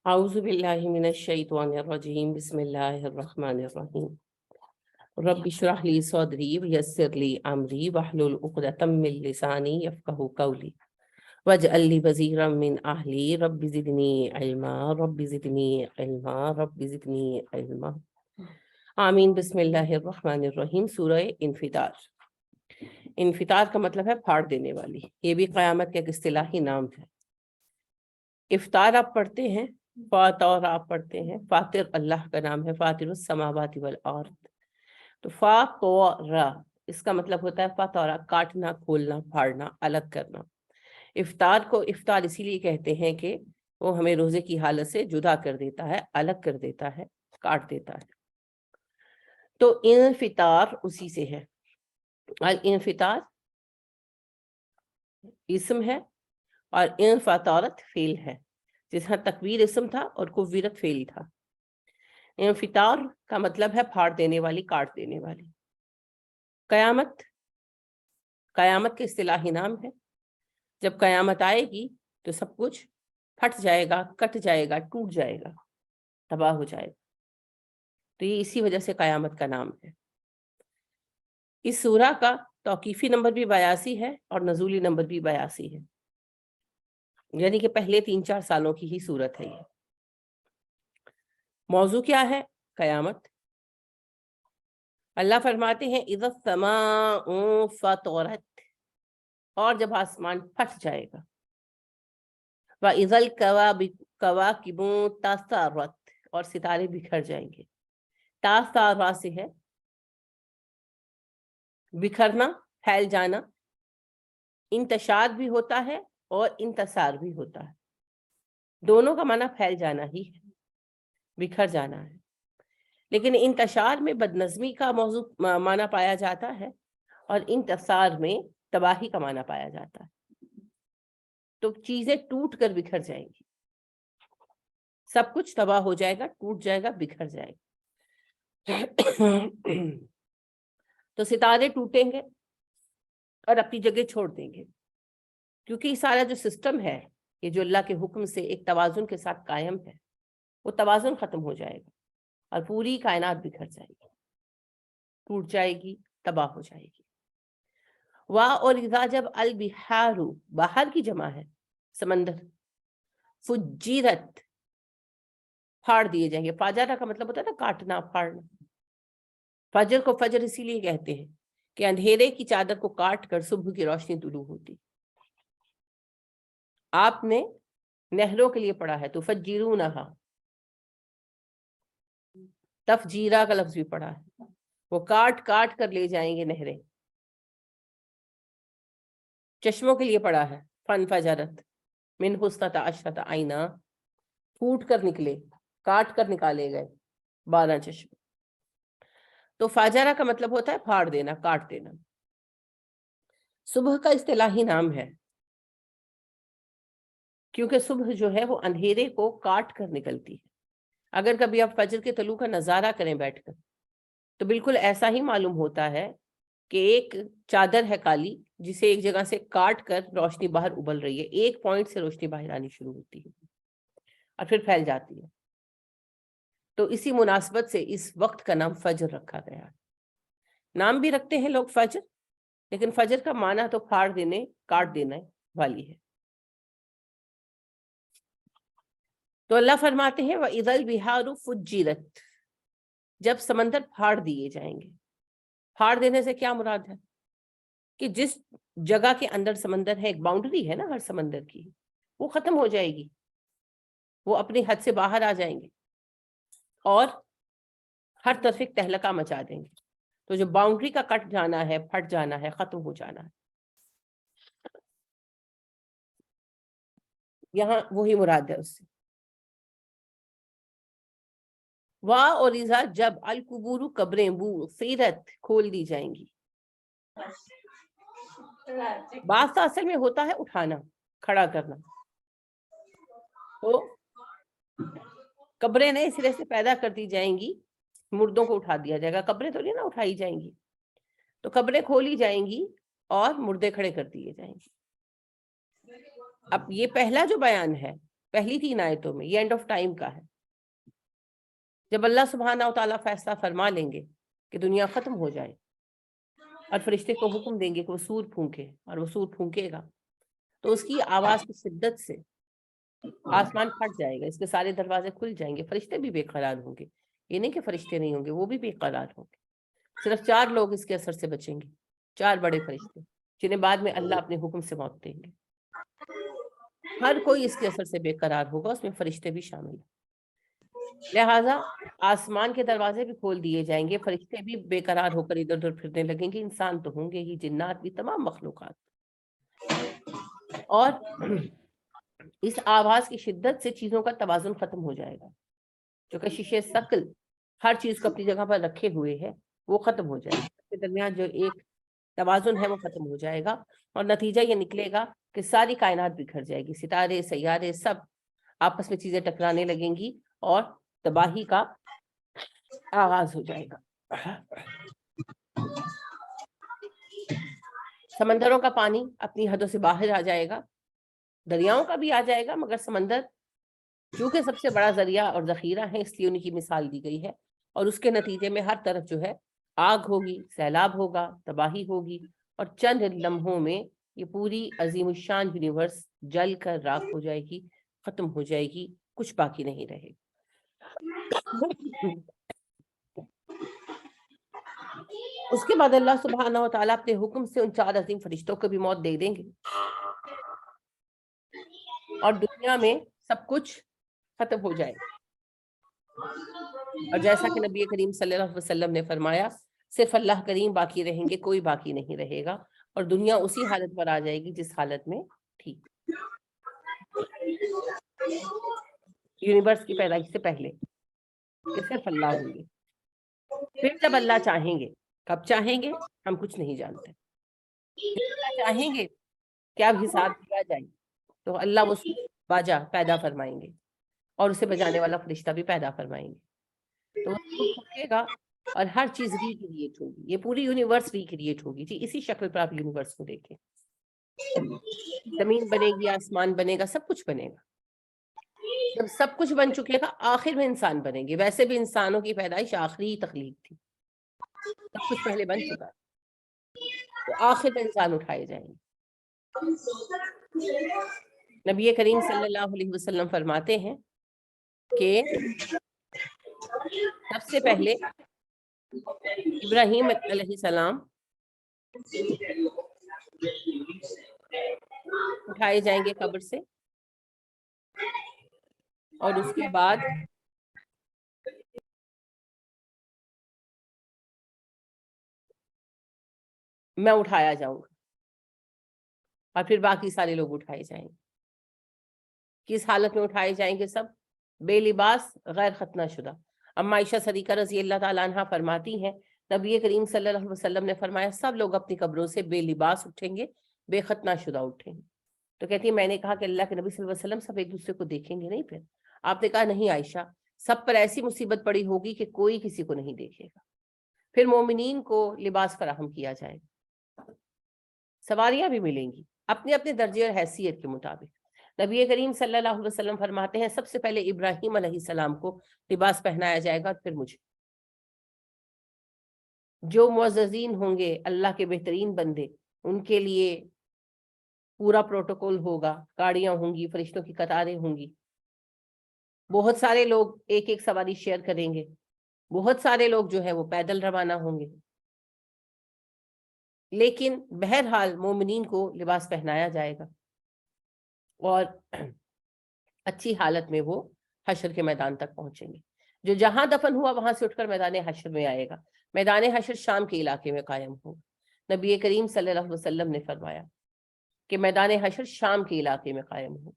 اعوذ باللہ من الشیطان الرجیم بسم اللہ الرحمن الرحیم رب اشرح لی صدری ویسر لی امری واحلل عقدۃ من لسانی یفقہوا قولی واجعل لی وزیرا من اہلی رب زدنی علما رب زدنی علما رب زدنی علما آمین۔ بسم اللہ الرحمن الرحیم۔ سورہ انفطار۔ انفطار کا مطلب ہے پھاڑ دینے والی، یہ بھی قیامت کا ایک اصطلاحی نام ہے۔ افطار آپ پڑھتے ہیں، فاتور آپ پڑھتے ہیں، فاتر اللہ کا نام ہے، فاتر السماوات والارض۔ تو فاتورا اس کا مطلب ہوتا ہے فاتورا، کاٹنا، کھولنا، پھاڑنا، الگ کرنا۔ افطار کو افطار اسی لیے کہتے ہیں کہ وہ ہمیں روزے کی حالت سے جدا کر دیتا ہے، الگ کر دیتا ہے، کاٹ دیتا ہے۔ تو انفطار اسی سے ہے۔ الانفطار اسم ہے اور انفطارت فعل ہے، جس طرح تکبیر اسم تھا اور کبیرت فعل تھا۔ انفطار کا مطلب ہے پھاڑ دینے والی، کاٹ دینے والی۔ قیامت، قیامت کے اصطلاحی نام ہے۔ جب قیامت آئے گی تو سب کچھ پھٹ جائے گا، کٹ جائے گا، ٹوٹ جائے گا، تباہ ہو جائے گا۔ تو یہ اسی وجہ سے قیامت کا نام ہے۔ اس سورہ کا توقیفی نمبر بھی 82 ہے اور نزولی نمبر بھی 82 ہے، یعنی کہ پہلے 3-4 سالوں کی ہی صورت ہے یہ۔ موضوع کیا ہے؟ قیامت۔ اللہ فرماتے ہیں اذا السماء فطرت، اور جب آسمان پھٹ جائے گا۔ وَإِذَا الْكَوَاكِبُ انتثرت، اور ستارے بکھر جائیں گے۔ تاثارا سے ہے بکھرنا، پھیل جانا۔ انتشار بھی ہوتا ہے اور انتصار بھی ہوتا ہے، دونوں کا معنی پھیل جانا ہی ہے، بکھر جانا ہے۔ لیکن انتشار میں بدنظمی کا موضوع معنی پایا جاتا ہے اور انتصار میں تباہی کا معنی پایا جاتا ہے۔ تو چیزیں ٹوٹ کر بکھر جائیں گی، سب کچھ تباہ ہو جائے گا، ٹوٹ جائے گا، بکھر جائے گا۔ تو ستارے ٹوٹیں گے اور اپنی جگہ چھوڑ دیں گے، کیونکہ یہ سارا جو سسٹم ہے، یہ جو اللہ کے حکم سے ایک توازن کے ساتھ قائم ہے، وہ توازن ختم ہو جائے گا اور پوری کائنات بکھر جائے گی، ٹوٹ جائے گی، تباہ ہو جائے گی۔ اور اذا جب البحار، بحر کی جمع ہے سمندر، فجرت پھاڑ دیے جائیں گے۔ فاجرہ کا مطلب ہوتا ہے نا کاٹنا، پھاڑنا۔ فجر کو فجر اسی لیے کہتے ہیں کہ اندھیرے کی چادر کو کاٹ کر صبح کی روشنی طلوع ہوتی۔ آپ نے نہروں کے لیے پڑھا ہے تو فجرونہا، تفجیرہ کا لفظ بھی پڑھا ہے، وہ کاٹ کاٹ کر لے جائیں گے نہریں۔ چشموں کے لیے پڑھا ہے فانفجرت منہ اثنتا عشرۃ عینا، پھوٹ کر نکلے، کاٹ کر نکالے گئے 12 چشمے۔ تو فاجرہ کا مطلب ہوتا ہے پھاڑ دینا، کاٹ دینا۔ صبح کا اصطلاحی نام ہے، کیونکہ صبح جو ہے وہ اندھیرے کو کاٹ کر نکلتی ہے۔ اگر کبھی آپ فجر کے طلوع کا نظارہ کریں بیٹھ کر تو بالکل ایسا ہی معلوم ہوتا ہے کہ ایک چادر ہے کالی، جسے ایک جگہ سے کاٹ کر روشنی باہر ابل رہی ہے، ایک پوائنٹ سے روشنی باہر آنی شروع ہوتی ہے اور پھر پھیل جاتی ہے۔ تو اسی مناسبت سے اس وقت کا نام فجر رکھا گیا ہے۔ نام بھی رکھتے ہیں لوگ فجر، لیکن فجر کا معنی تو پھاڑ دینے، کاٹ دینے والی ہے۔ تو اللہ فرماتے ہیں وَإِذَا الْبِحَارُ فُجِّرَتْ، جب سمندر پھاڑ دیے جائیں گے۔ پھاڑ دینے سے کیا مراد ہے؟ کہ جس جگہ کے اندر سمندر ہے، ایک باؤنڈری ہے نا ہر سمندر کی، وہ ختم ہو جائے گی، وہ اپنی حد سے باہر آ جائیں گے اور ہر طرف ایک تہلکہ مچا دیں گے۔ تو جو باؤنڈری کا کٹ جانا ہے، پھٹ جانا ہے، ختم ہو جانا ہے، یہاں وہی مراد ہے اس سے۔ اور اذا جب القبور، قبریں، سیرت کھول دی جائیں گی۔ بعض اصل میں ہوتا ہے اٹھانا، کھڑا کرنا، تو قبریں نئے سرے سے پیدا کر دی جائیں گی، مردوں کو اٹھا دیا جائے گا، قبریں تو نہیں نا اٹھائی جائیں گی۔ تو قبریں کھولی جائیں گی اور مردے کھڑے کر دیے جائیں گے۔ اب یہ پہلا جو بیان ہے پہلی 3 آیتوں میں، یہ اینڈ آف ٹائم کا ہے، جب اللہ سبحانہ و تعالیٰ فیصلہ فرما لیں گے کہ دنیا ختم ہو جائے اور فرشتے کو حکم دیں گے کہ وہ سور پھونکے، اور وہ سور پھونکے گا تو اس کی آواز کی شدت سے آسمان پھٹ جائے گا، اس کے سارے دروازے کھل جائیں گے، فرشتے بھی بے قرار ہوں گے، یہ نہیں کہ فرشتے نہیں ہوں گے، وہ بھی بے قرار ہوں گے۔ صرف 4 لوگ اس کے اثر سے بچیں گے، 4 بڑے فرشتے جنہیں بعد میں اللہ اپنے حکم سے موت دیں گے۔ ہر کوئی اس کے اثر سے بے قرار ہوگا، اس میں فرشتے بھی شامل ہیں۔ لہٰذا آسمان کے دروازے بھی کھول دیے جائیں گے، فرشتے بھی بے قرار ہو کر ادھر ادھر پھرنے لگیں گے، انسان تو ہوں گے ہی، جنات بھی، تمام مخلوقات۔ اور اس آواز کی شدت سے چیزوں کا توازن ختم ہو جائے گا، جو کشش ثقل ہر چیز کو اپنی جگہ پر رکھے ہوئے ہے وہ ختم ہو جائے گا، اس کے درمیان جو ایک توازن ہے وہ ختم ہو جائے گا، اور نتیجہ یہ نکلے گا کہ ساری کائنات بکھر جائے گی، ستارے، سیارے، سب آپس میں چیزیں ٹکرانے لگیں گی اور تباہی کا آغاز ہو جائے گا۔ سمندروں کا پانی اپنی حدوں سے باہر آ جائے گا، دریاؤں کا بھی آ جائے گا، مگر سمندر چونکہ سب سے بڑا ذریعہ اور ذخیرہ ہے اس لیے ان کی مثال دی گئی ہے، اور اس کے نتیجے میں ہر طرف جو ہے آگ ہوگی، سیلاب ہوگا، تباہی ہوگی، اور چند لمحوں میں یہ پوری عظیم الشان یونیورس جل کر راکھ ہو جائے گی، ختم ہو جائے گی، کچھ باقی نہیں رہے گا۔ اس کے بعد اللہ سبحانہ و تعالیٰ اپنے حکم سے ان 4 عظیم فرشتوں کو بھی موت دے دیں گے، اور دنیا میں سب کچھ ختم ہو جائے گا، اور جیسا کہ نبی کریم صلی اللہ علیہ وسلم نے فرمایا، صرف اللہ کریم باقی رہیں گے، کوئی باقی نہیں رہے گا، اور دنیا اسی حالت پر آ جائے گی جس حالت میں تھی یونیورس کی پیدائش سے پہلے، کہ صرف اللہ ہوں گے۔ پھر جب اللہ چاہیں گے، کب چاہیں گے ہم کچھ نہیں جانتے، جب اللہ چاہیں گے کہ اب حساب کیا جائے تو اللہ وہ باجا پیدا فرمائیں گے، اور اسے بجانے والا فرشتہ بھی پیدا فرمائیں گے، تو وہ پھونکے گا اور ہر چیز ریکریٹ ہوگی، یہ پوری یونیورس ریکریٹ ہوگی جی، اسی شکل پر آپ یونیورس کو دیکھیں، زمین بنے گی، آسمان بنے گا، سب کچھ بنے گا۔ جب سب کچھ بن چکے گا آخر میں انسان بنیں گے، ویسے بھی انسانوں کی پیدائش آخری تخلیق تھی، سب کچھ پہلے بن چکا، تو آخر میں انسان اٹھائے جائیں گے۔ نبی کریم صلی اللہ علیہ وسلم فرماتے ہیں کہ سب سے پہلے ابراہیم علیہ السلام اٹھائے جائیں گے قبر سے، اور اس کے بعد میں اٹھایا جاؤں گا، اور پھر باقی سارے لوگ اٹھائے جائیں گے۔ کس حالت میں اٹھائے جائیں گے؟ سب بے لباس، غیر ختنہ شدہ۔ اما عائشہ صدیقہ رضی اللہ تعالیٰ عنہ فرماتی ہیں نبی کریم صلی اللہ علیہ وسلم نے فرمایا سب لوگ اپنی قبروں سے بے لباس اٹھیں گے، بے ختنہ شدہ اٹھیں گے۔ تو کہتی ہے میں نے کہا کہ اللہ کے نبی صلی اللہ علیہ وسلم سب ایک دوسرے کو دیکھیں گے نہیں؟ پھر آپ نے کہا نہیں عائشہ، سب پر ایسی مصیبت پڑی ہوگی کہ کوئی کسی کو نہیں دیکھے گا، پھر مومنین کو لباس فراہم کیا جائے گا، سواریاں بھی ملیں گی اپنے اپنے درجے اور حیثیت کے مطابق۔ نبی کریم صلی اللہ علیہ وسلم فرماتے ہیں سب سے پہلے ابراہیم علیہ السلام کو لباس پہنایا جائے گا، پھر مجھے۔ جو معززین ہوں گے، اللہ کے بہترین بندے، ان کے لیے پورا پروٹوکول ہوگا، گاڑیاں ہوں گی، فرشتوں کی قطاریں ہوں گی، بہت سارے لوگ ایک ایک سواری شیئر کریں گے، بہت سارے لوگ جو ہے وہ پیدل روانہ ہوں گے، لیکن بہرحال مومنین کو لباس پہنایا جائے گا، اور اچھی حالت میں وہ حشر کے میدان تک پہنچیں گے۔ جو جہاں دفن ہوا وہاں سے اٹھ کر میدان حشر میں آئے گا، میدان حشر شام کے علاقے میں قائم ہوگا۔ نبی کریم صلی اللہ علیہ وسلم نے فرمایا کہ میدان حشر شام کے علاقے میں قائم ہو۔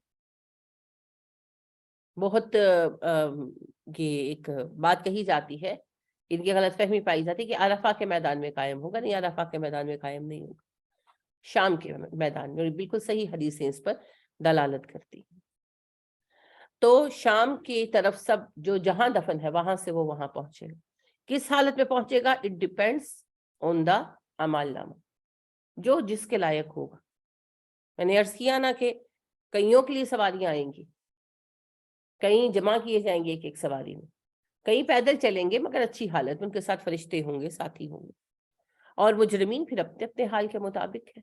بہت یہ ایک بات کہی جاتی ہے، ان کی غلط فہمی پائی جاتی ہے کہ عرفہ کے میدان میں قائم ہوگا، نہیں، عرفہ کے میدان میں قائم نہیں ہوگا، شام کے میدان میں، بالکل صحیح حدیثیں اس پر دلالت کرتی ہیں۔ تو شام کی طرف سب جو جہاں دفن ہے وہاں سے وہ وہاں پہنچے گا۔ کس حالت میں پہنچے گا؟ اٹ ڈیپینڈس آن دا اعمال نامہ، جو جس کے لائق ہوگا۔ میں نے عرض کیا نا کہ کئیوں کے لیے سواریاں آئیں گی، کئی جمع کیے جائیں گے ایک ایک سواری میں، کئی پیدل چلیں گے مگر اچھی حالت میں، ان کے ساتھ فرشتے ہوں گے، ساتھی ہوں گے، اور مجرمین پھر اپنے اپنے حال کے مطابق ہے۔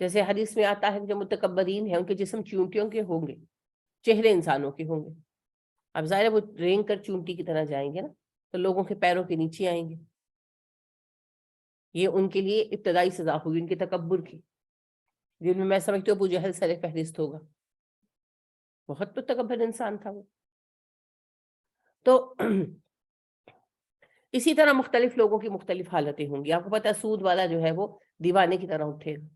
جیسے حدیث میں آتا ہے کہ جو متکبرین ہیں ان کے جسم چونٹیوں کے ہوں گے، چہرے انسانوں کے ہوں گے۔ اب ظاہر ہے وہ رینگ کر چونٹی کی طرح جائیں گے نا، تو لوگوں کے پیروں کے نیچے آئیں گے۔ یہ ان کے لیے ابتدائی سزا ہوگی ان کے تکبر کی، جن میں سمجھتی ہوں ابو جہل سر فہرست ہوگا، بہت متکبر انسان تھا وہ۔ تو اسی طرح مختلف لوگوں کی مختلف حالتیں ہوں گی۔ آپ کو پتہ ہے سود والا جو ہے وہ دیوانے کی طرح اٹھے گا،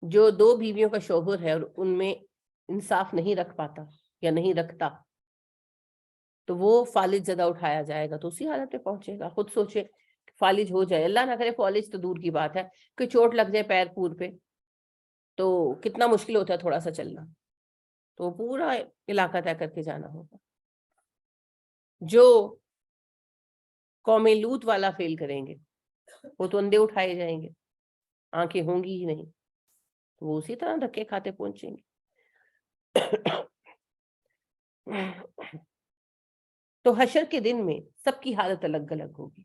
جو 2 بیویوں کا شوہر ہے اور ان میں انصاف نہیں رکھ پاتا یا نہیں رکھتا، تو وہ فالج زدہ اٹھایا جائے گا، تو اسی حالت پہ پہنچے گا۔ خود سوچے فالج ہو جائے، اللہ نہ کرے فالج تو دور کی بات ہے، کہ چوٹ لگ جائے پیر پور پہ تو کتنا مشکل ہوتا ہے تھوڑا سا چلنا، تو پورا علاقہ طے کر کے جانا ہوگا۔ جو قوم لوط والا فیل کریں گے وہ تو اندھے اٹھائے جائیں گے، آنکھیں ہوں گی ہی نہیں، تو وہ اسی طرح دھکے کھاتے پہنچیں گے۔ تو حشر کے دن میں سب کی حالت الگ الگ ہوگی۔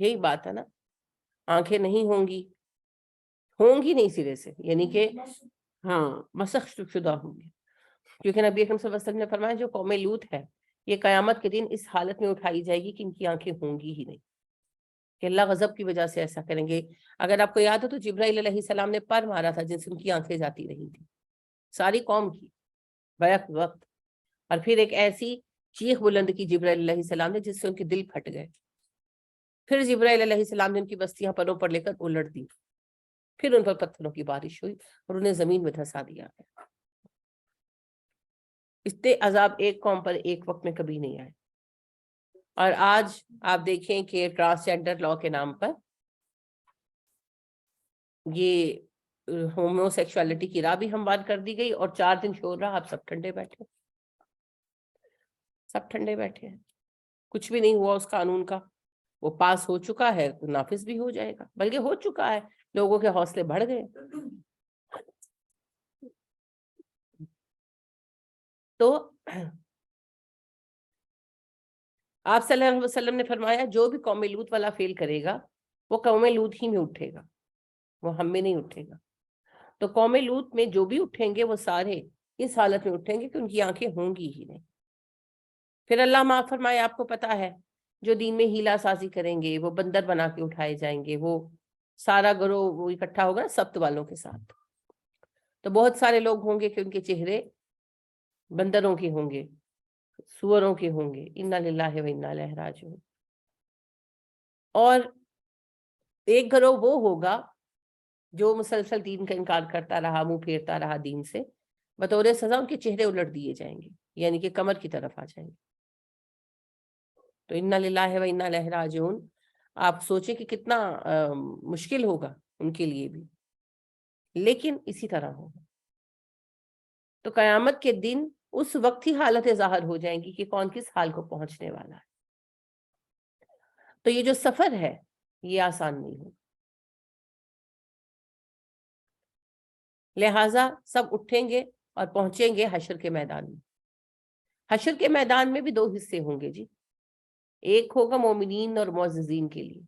یہی بات ہے نا، آنکھیں نہیں ہوں گی نہیں سرے سے، یعنی کہ ہاں مسخ شدہ ہوں گی، کیونکہ نبی اکرم صلی اللہ علیہ وسلم نے فرمایا جو قوم لوط ہے یہ قیامت کے دن اس حالت میں اٹھائی جائے گی کہ ان کی آنکھیں ہوں گی ہی نہیں، کہ اللہ غضب کی وجہ سے ایسا کریں گے۔ اگر آپ کو یاد ہو تو جبرائیل علیہ السلام نے پر مارا تھا جن سے ان کی آنکھیں جاتی رہی تھی، ساری قوم کی بیک وقت، اور پھر ایک ایسی چیخ بلند کی جبرائیل علیہ السلام نے جس سے ان کے دل پھٹ گئے۔ پھر جبرائیل علیہ السلام نے ان کی بستیاں پروں پر لے کر الٹ دی، پھر ان پر پتھروں کی بارش ہوئی اور انہیں زمین میں دھسا دیا۔ اتنے عذاب ایک قوم پر ایک وقت میں کبھی نہیں آئے۔ اور آج آپ دیکھیں کہ ٹرانسجینڈر لا کے نام پر یہ ہومو سیکشوالٹی کی راہ بھی ہموار کر دی گئی، اور 4 دن شور رہا، آپ سب ٹھنڈے بیٹھے، سب ٹھنڈے بیٹھے ہیں، کچھ بھی نہیں ہوا اس قانون کا۔ وہ پاس ہو چکا ہے، نافذ بھی ہو جائے گا، بلکہ ہو چکا ہے، لوگوں کے حوصلے بڑھ گئے۔ تو آپ صلی اللہ علیہ وسلم نے فرمایا جو بھی قوم لوط والا فیل کرے گا وہ قوم لوط ہی میں اٹھے گا، وہ ہم میں نہیں اٹھے گا۔ تو قوم لوط میں جو بھی اٹھیں گے وہ سارے اس حالت میں اٹھیں گے کہ ان کی آنکھیں ہوں گی ہی نہیں۔ پھر اللہ معاف فرمائے، آپ کو پتا ہے جو دین میں ہیلا سازی کریں گے وہ بندر بنا کے اٹھائے جائیں گے، وہ سارا گروہ وہ اکٹھا ہوگا سبت والوں کے ساتھ، تو بہت سارے لوگ ہوں گے کہ ان کے چہرے بندروں کے ہوں گے، سوروں کے ہوں گے، انا للہ و انا الیہ راجعون۔ اور ایک گروہ وہ ہوگا جو مسلسل دین کا انکار کرتا رہا، منہ پھیرتا رہا دین سے، بطور سزا ان کے چہرے الٹ دیے جائیں گے، یعنی کہ کمر کی طرف آ جائیں گے۔ تو انا للہ و انا الیہ راجعون، آپ سوچیں کہ کتنا مشکل ہوگا ان کے لیے بھی، لیکن اسی طرح ہوگا۔ تو قیامت کے دن اس وقت ہی حالتیں ظاہر ہو جائیں گی کہ کون کس حال کو پہنچنے والا ہے۔ تو یہ جو سفر ہے یہ آسان نہیں ہوگا، لہٰذا سب اٹھیں گے اور پہنچیں گے حشر کے میدان میں۔ حشر کے میدان میں بھی 2 حصے ہوں گے جی، ایک ہوگا مومنین اور معززین کے لیے،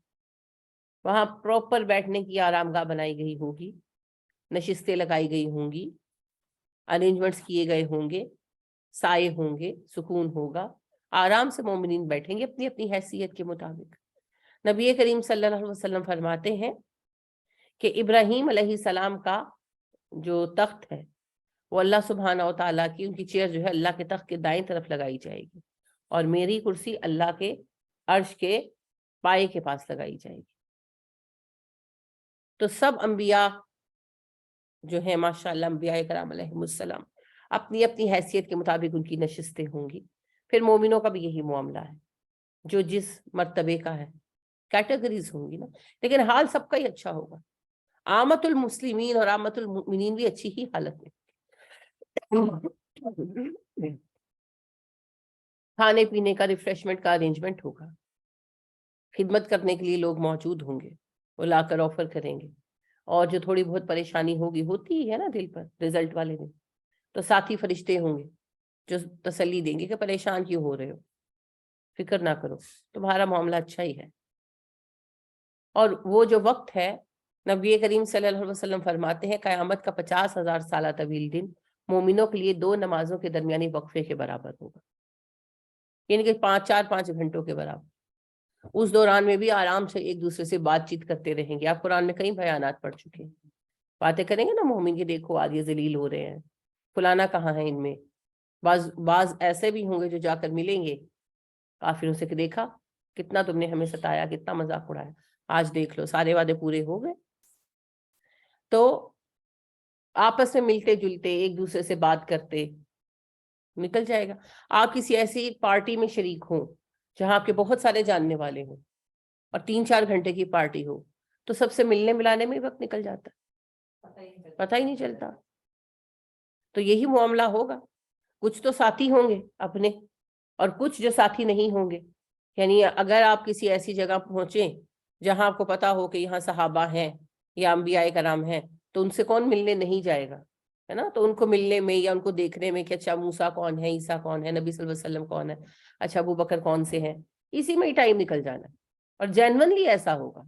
وہاں پراپر بیٹھنے کی آرام گاہ بنائی گئی ہوگی، نشستیں لگائی گئی ہوں گی، ارینجمنٹس کیے گئے ہوں گے، سائے ہوں گے، سکون ہوگا، آرام سے مومنین بیٹھیں گے اپنی اپنی حیثیت کے مطابق۔ نبی کریم صلی اللہ علیہ وسلم فرماتے ہیں کہ ابراہیم علیہ السلام کا جو تخت ہے وہ اللہ سبحانہ و تعالیٰ کی، ان کی چیئر جو ہے اللہ کے تخت کے دائیں طرف لگائی جائے گی، اور میری کرسی اللہ کے عرش کے پائے کے پاس لگائی جائے گی۔ تو سب انبیاء جو ہیں ماشاءاللہ، انبیاء کرام علیہ السلام اپنی اپنی حیثیت کے مطابق ان کی نشستیں ہوں گی۔ پھر مومنوں کا بھی یہی معاملہ ہے، جو جس مرتبے کا ہے، کیٹیگریز ہوں گی نا، لیکن حال سب کا ہی اچھا ہوگا۔ عامت المسلمین اور عامت المؤمنین بھی اچھی ہی حالت میں، کھانے پینے کا، ریفریشمنٹ کا ارینجمنٹ ہوگا، خدمت کرنے کے لیے لوگ موجود ہوں گے، وہ لا کر آفر کریں گے، اور جو تھوڑی بہت پریشانی ہوگی ہوتی ہے نا دل پر رزلٹ والے دن، تو ساتھی فرشتے ہوں گے جو تسلی دیں گے کہ پریشان کیوں ہو رہے ہو، فکر نہ کرو، تمہارا معاملہ اچھا ہی ہے۔ اور وہ جو وقت ہے، نبی کریم صلی اللہ علیہ وسلم فرماتے ہیں قیامت کا 50,000 سالہ طویل دن مومنوں کے لیے 2 نمازوں کے درمیانی وقفے کے برابر ہوگا، یعنی کہ 5 گھنٹوں کے برابر۔ اس دوران میں بھی آرام سے ایک دوسرے سے بات چیت کرتے رہیں گے۔ آپ قرآن میں کئی بیانات پڑھ چکے ہیں، باتیں کریں گے نا مومن کی، دیکھو آج یہ ذلیل ہو رہے ہیں، فلانا کہاں ہے ان میں۔ بعض ایسے بھی ہوں گے جو جا کر ملیں گے کافروں سے کہ دیکھا کتنا تم نے ہمیں ستایا، کتنا مذاق اڑایا، آج دیکھ لو سارے وعدے پورے ہو گئے۔ تو آپس میں ملتے جلتے ایک دوسرے سے بات کرتے نکل جائے گا۔ آپ کسی ایسی پارٹی میں شریک ہوں جہاں آپ کے بہت سارے جاننے والے ہوں اور 3-4 گھنٹے کی پارٹی ہو، تو سب سے ملنے ملانے میں وقت نکل جاتا ہے، پتہ ہی نہیں چلتا۔ تو یہی معاملہ ہوگا، کچھ تو ساتھی ہوں گے اپنے اور کچھ جو ساتھی نہیں ہوں گے۔ یعنی اگر آپ کسی ایسی جگہ پہنچیں جہاں آپ کو پتا ہو کہ یہاں صحابہ ہیں یا انبیاء کرام ہیں، تو ان سے کون ملنے نہیں جائے گا، ہے نا؟ تو ان کو ملنے میں یا ان کو دیکھنے میں کہ اچھا موسیٰ کون ہے، عیسیٰ کون ہے، نبی صلی اللہ علیہ وسلم کون ہے، اچھا ابو بکر کون سے ہیں، اسی میں ہی ٹائم نکل جانا ہے۔ اور جینونلی ایسا ہوگا،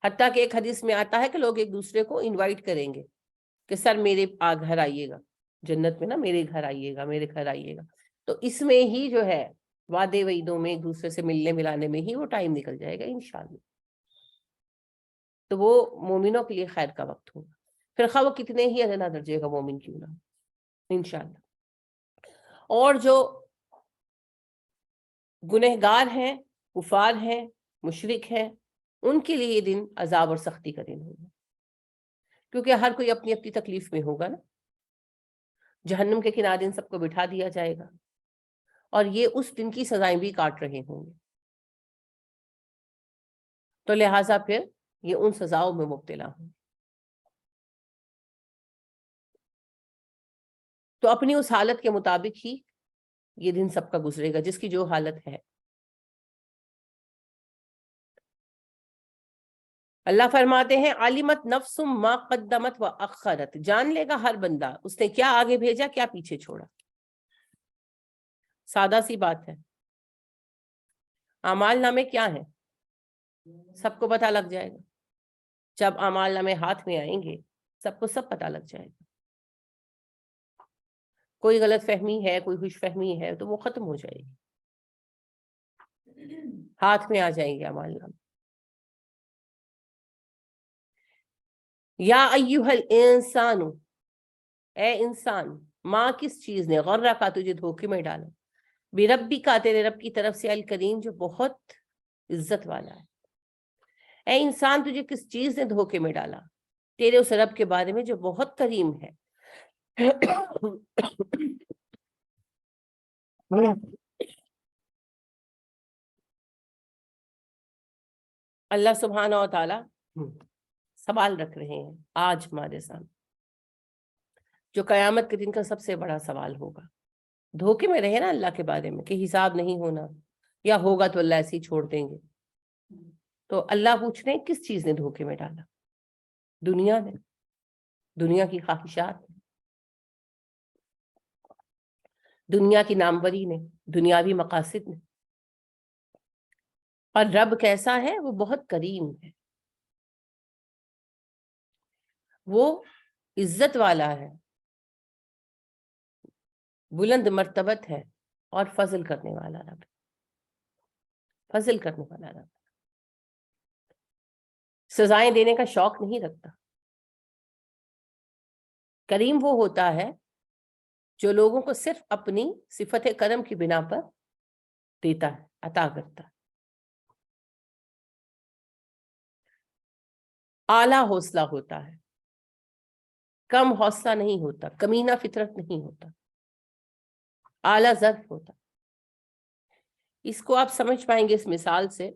حتیٰ کہ ایک حدیث میں آتا ہے کہ لوگ ایک دوسرے کو انوائٹ کریں گے کہ سر میرے گھر آئیے گا، جنت میں نا میرے گھر آئیے گا، میرے گھر آئیے گا۔ تو اس میں ہی جو ہے وعدے وعیدوں میں ایک دوسرے سے ملنے ملانے میں ہی وہ ٹائم نکل جائے گا انشاءاللہ۔ تو وہ مومنوں کے لیے خیر کا وقت ہوگا، پھر خواہ وہ کتنے ہی ادنا درجے کا مومن کیوں نہ ہو انشاءاللہ۔ اور جو گنہگار ہیں، کفار ہیں، مشرک ہیں، ان کے لیے یہ دن عذاب اور سختی کا دن ہوگا، کیونکہ ہر کوئی اپنی اپنی تکلیف میں ہوگا نا۔ جہنم کے کنارے ان سب کو بٹھا دیا جائے گا اور یہ اس دن کی سزائیں بھی کاٹ رہے ہوں گے، تو لہٰذا پھر یہ ان سزاؤں میں مبتلا ہوں۔ تو اپنی اس حالت کے مطابق ہی یہ دن سب کا گزرے گا، جس کی جو حالت ہے۔ اللہ فرماتے ہیں علمت نفس ما قدمت و اخرت، جان لے گا ہر بندہ اس نے کیا آگے بھیجا، کیا پیچھے چھوڑا۔ سادہ سی بات ہے، اعمال نامے کیا ہیں سب کو پتہ لگ جائے گا۔ جب اعمال نامے ہاتھ میں آئیں گے سب کو سب پتہ لگ جائے گا، کوئی غلط فہمی ہے، کوئی خوش فہمی ہے تو وہ ختم ہو جائے گی، ہاتھ میں آ جائیں گے اعمال نامے۔ یا ایھا الانسان، اے انسان، ماں کس چیز نے غرہ کا تجھے دھوکے میں ڈالا، بربی کا تیرے رب کی طرف سے، الکریم جو بہت عزت والا ہے۔ اے انسان تجھے کس چیز نے دھوکے میں ڈالا، تیرے اس رب کے بارے میں جو بہت کریم ہے۔ اللہ سبحانہ و تعالی سوال رکھ رہے ہیں آج ہمارے سامنے، جو قیامت کے دن کا سب سے بڑا سوال ہوگا۔ دھوکے میں رہے نا اللہ کے بارے میں کہ حساب نہیں ہونا، یا ہوگا تو اللہ ایسے ہی چھوڑ دیں گے، تو اللہ پوچھ رہے ہیں کس چیز نے دھوکے میں ڈالا؟ دنیا نے، دنیا کی خواہشات نے، دنیا کی ناموری نے، دنیاوی مقاصد نے۔ اور رب کیسا ہے؟ وہ بہت کریم ہے، وہ عزت والا ہے، بلند مرتبت ہے، اور فضل کرنے والا رب، فضل کرنے والا رب، سزائیں دینے کا شوق نہیں رکھتا۔ کریم وہ ہوتا ہے جو لوگوں کو صرف اپنی صفت کرم کی بنا پر دیتا ہے، عطا کرتا ہے۔ اعلیٰ حوصلہ ہوتا ہے، کم حوصلہ نہیں ہوتا، کمینہ فطرت نہیں ہوتا، اعلیٰ ظرف ہوتا۔ اس کو آپ سمجھ پائیں گے اس مثال سے،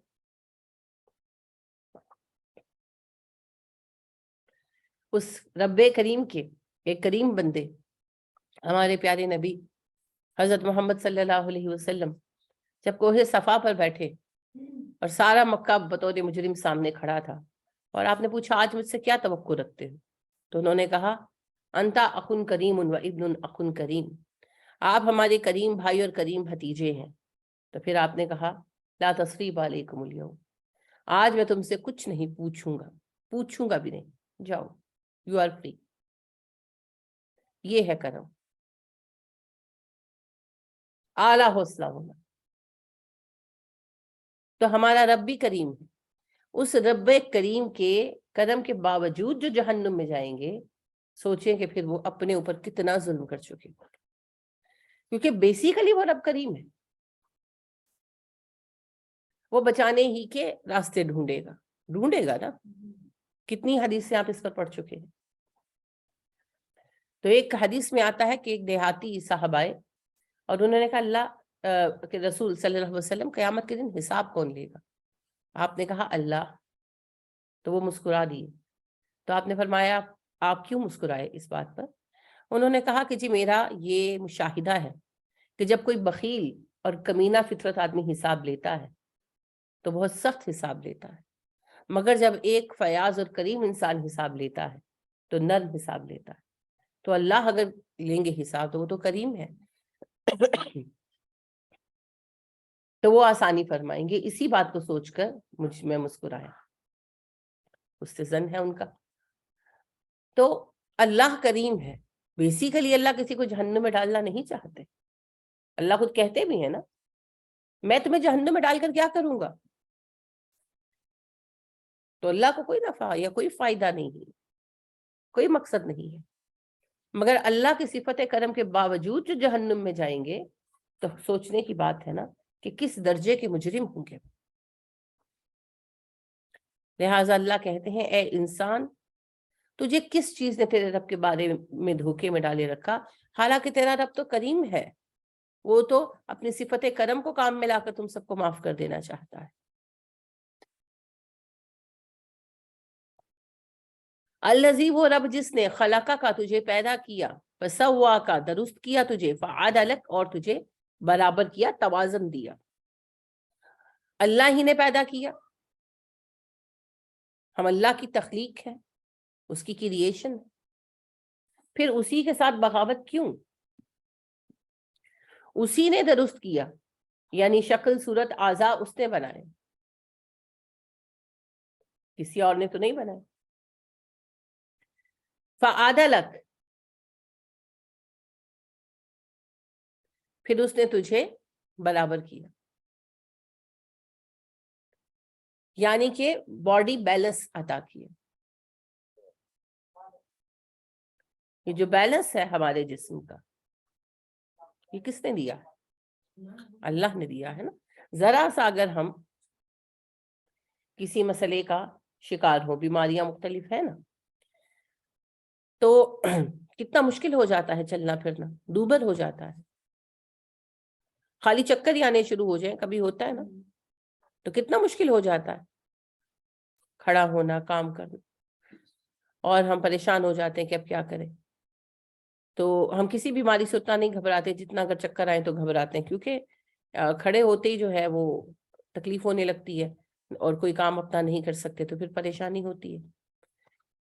اس رب کریم کے ایک کریم بندے ہمارے پیارے نبی حضرت محمد صلی اللہ علیہ وسلم جب کوہ صفا پر بیٹھے اور سارا مکہ بطور مجرم سامنے کھڑا تھا، اور آپ نے پوچھا آج مجھ سے کیا توقع رکھتے ہو؟ تو انہوں نے کہا انتا اخن کریم و ابن اخن کریم، آپ ہمارے کریم بھائی اور کریم بھتیجے ہیں۔ تو پھر آپ نے کہا لا تثریب علیکم اليوم، آج میں تم سے کچھ نہیں پوچھوں گا بھی نہیں، جاؤ، یو آر فری۔ یہ ہے کرم، اعلیٰ حوصلہ ہونا۔ تو ہمارا رب بھی کریم ہے، اس رب کریم کے کرم کے باوجود جو جہنم میں جائیں گے، سوچیں کہ پھر وہ اپنے اوپر کتنا ظلم کر چکے، کیونکہ بیسیکلی وہ رب کریم ہے، وہ بچانے ہی کے راستے ڈھونڈے گا نا۔ کتنی حدیث سے آپ اس پر پڑھ چکے ہیں۔ تو ایک حدیث میں آتا ہے کہ ایک دیہاتی صاحب آئے اور انہوں نے کہا اللہ کہ رسول صلی اللہ علیہ وسلم قیامت کے دن حساب کون لے گا؟ آپ نے کہا اللہ۔ تو وہ مسکرا دیے۔ تو آپ نے فرمایا آپ کیوں مسکرائے اس بات پر؟ انہوں نے کہا کہ جی میرا یہ مشاہدہ ہے کہ جب کوئی بخیل اور کمینہ فطرت آدمی حساب لیتا ہے تو بہت سخت حساب لیتا ہے، مگر جب ایک فیاض اور کریم انسان حساب لیتا ہے تو نرم حساب لیتا ہے۔ تو اللہ اگر لیں گے حساب تو وہ تو کریم ہے، تو وہ آسانی فرمائیں گے۔ اسی بات کو سوچ کر میں مسکرایا، اس سے زن ہے ان کا۔ تو اللہ کریم ہے، بیسیکلی اللہ کسی کو جہنم میں ڈالنا نہیں چاہتے۔ اللہ خود کہتے بھی ہیں نا میں تمہیں جہنم میں ڈال کر کیا کروں گا؟ تو اللہ کو کوئی نفع یا کوئی فائدہ نہیں ہے، کوئی مقصد نہیں ہے، مگر اللہ کی صفت کرم کے باوجود جو جہنم میں جائیں گے تو سوچنے کی بات ہے نا کہ کس درجے کے مجرم ہوں گے۔ لہٰذا اللہ کہتے ہیں اے انسان، تجھے کس چیز نے تیرے رب کے بارے میں دھوکے میں ڈالے رکھا؟ حالانکہ تیرا رب تو کریم ہے، وہ تو اپنی صفت کرم کو کام میں لا کر تم سب کو معاف کر دینا چاہتا ہے۔ الذی، وہ رب جس نے خلقہ کا تجھے پیدا کیا، فسوا کا درست کیا تجھے، فعدلک اور تجھے برابر کیا، توازن دیا۔ اللہ ہی نے پیدا کیا، ہم اللہ کی تخلیق ہے، اس کی کریشن، پھر اسی کے ساتھ بغاوت کیوں؟ اسی نے درست کیا، یعنی شکل صورت اعضاء اس نے بنائے، کسی اور نے تو نہیں بنائے۔ فعدلک، پھر اس نے تجھے برابر کیا، یعنی کہ باڈی بیلنس عطا کیا۔ یہ جو بیلنس ہے ہمارے جسم کا، یہ کس نے دیا؟ اللہ نے دیا ہے نا۔ ذرا سا اگر ہم کسی مسئلے کا شکار ہو، بیماریاں مختلف ہیں نا، تو کتنا مشکل ہو جاتا ہے چلنا پھرنا، دوبر ہو جاتا ہے، خالی چکر ہی آنے شروع ہو جائیں، کبھی ہوتا ہے نا، تو کتنا مشکل ہو جاتا ہے کھڑا ہونا، کام کرنا، اور ہم پریشان ہو جاتے ہیں کہ اب کیا کریں۔ تو ہم کسی بیماری سے اتنا نہیں گھبراتے جتنا اگر چکر آئے تو گھبراتے ہیں، کیونکہ کھڑے ہوتے ہی جو ہے وہ تکلیف ہونے لگتی ہے اور کوئی کام اپنا نہیں کر سکتے تو پھر پریشانی ہوتی ہے۔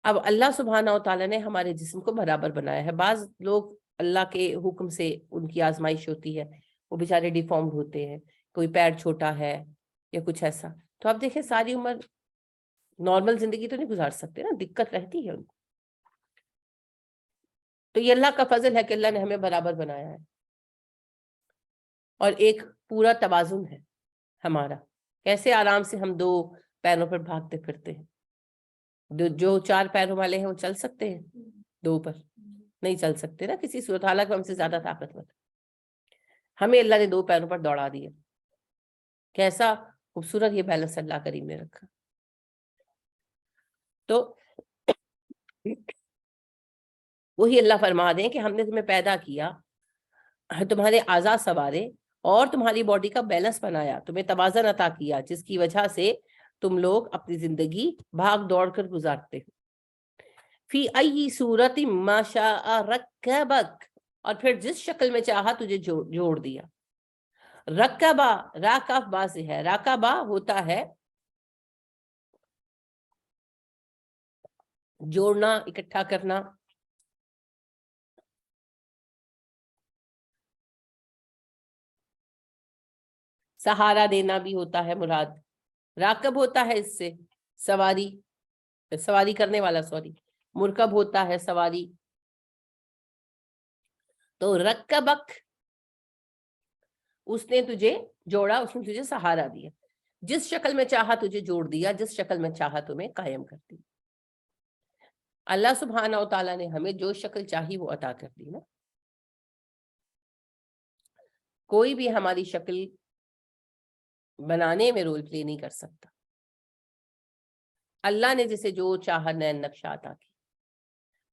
اب اللہ سبحانہ و تعالیٰ نے ہمارے جسم کو برابر بنایا ہے۔ بعض لوگ اللہ کے حکم سے ان کی آزمائش ہوتی ہے، وہ بیچارے ڈیفارمڈ ہوتے ہیں، کوئی پیر چھوٹا ہے یا کچھ ایسا، تو آپ دیکھیں ساری عمر نارمل زندگی تو نہیں گزار سکتے نا، دقت رہتی ہے ان کو۔ تو یہ اللہ کا فضل ہے کہ اللہ نے ہمیں برابر بنایا ہے، اور ایک پورا توازن ہے ہمارا۔ کیسے آرام سے ہم دو پیروں پر بھاگتے پھرتے ہیں، جو چار پیروں والے ہیں وہ چل سکتے ہیں، دو پر نہیں چل سکتے نا کسی صورت، حالانکہ ہم سے زیادہ طاقتور، ہمیں اللہ نے دو پیروں پر دوڑا دیا۔ کیسا خوبصورت یہ بیلنس اللہ کریم نے رکھا۔ تو وہی اللہ فرما دیں کہ ہم نے تمہیں پیدا کیا، تمہارے اعضاء سوارے اور تمہاری باڈی کا بیلنس بنایا، تمہیں توازن عطا کیا، جس کی وجہ سے تم لوگ اپنی زندگی بھاگ دوڑ کر گزارتے ہو۔ فی ای صورت ما شاء رکبک، اور پھر جس شکل میں چاہا تجھے جوڑ دیا۔ رکبہ، راکف با سے ہے، راکبہ ہوتا ہے جوڑنا، اکٹھا کرنا، سہارا دینا بھی ہوتا ہے مراد، راکب ہوتا ہے اس سے سواری کرنے والا، مرکب ہوتا ہے سواری. تو رکبک، اس نے تجھے جوڑا، اس نے تجھے سہارا دیا، جس شکل میں چاہا تجھے جوڑ دیا، جس شکل میں چاہا تمہیں قائم کر دی. اللہ سبحانہ و تعالیٰ نے ہمیں جو شکل چاہی وہ عطا کر دی نا. کوئی بھی ہماری شکل بنانے میں رول پلے نہیں کر سکتا. اللہ نے جسے جو چاہا نین نقشہ عطا کی.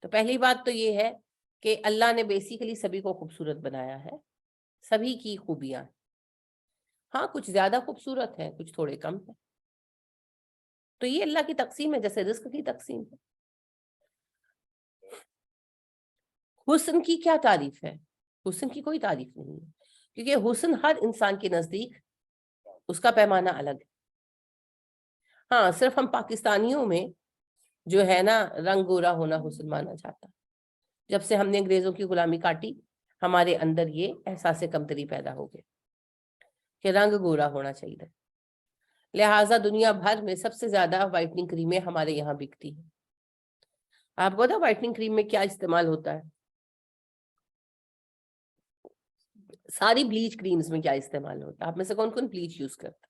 تو پہلی بات تو یہ ہے کہ اللہ نے بیسیکلی سبھی کو خوبصورت بنایا ہے، سبھی کی خوبیاں. ہاں کچھ زیادہ خوبصورت ہیں، کچھ تھوڑے کم ہیں. تو یہ اللہ کی تقسیم ہے، جیسے رزق کی تقسیم ہے. حسن کی کیا تعریف ہے؟ حسن کی کوئی تعریف نہیں ہے، کیونکہ حسن ہر انسان کے نزدیک اس کا پیمانہ الگ ہے. ہاں صرف ہم پاکستانیوں میں جو ہے نا رنگ گورا ہونا حسن مانا جاتا. جب سے ہم نے انگریزوں کی غلامی کاٹی، ہمارے اندر یہ احساس کمتری پیدا ہو گیا کہ رنگ گورا ہونا چاہیے. لہٰذا دنیا بھر میں سب سے زیادہ وائٹننگ کریمیں ہمارے یہاں بکتی ہیں. آپ کو پتا وائٹننگ کریم میں کیا استعمال ہوتا ہے؟ ساری بلیچ کریمز میں کیا استعمال ہوتا ہے؟ آپ میں سے کون کون بلیچ یوز کرتا؟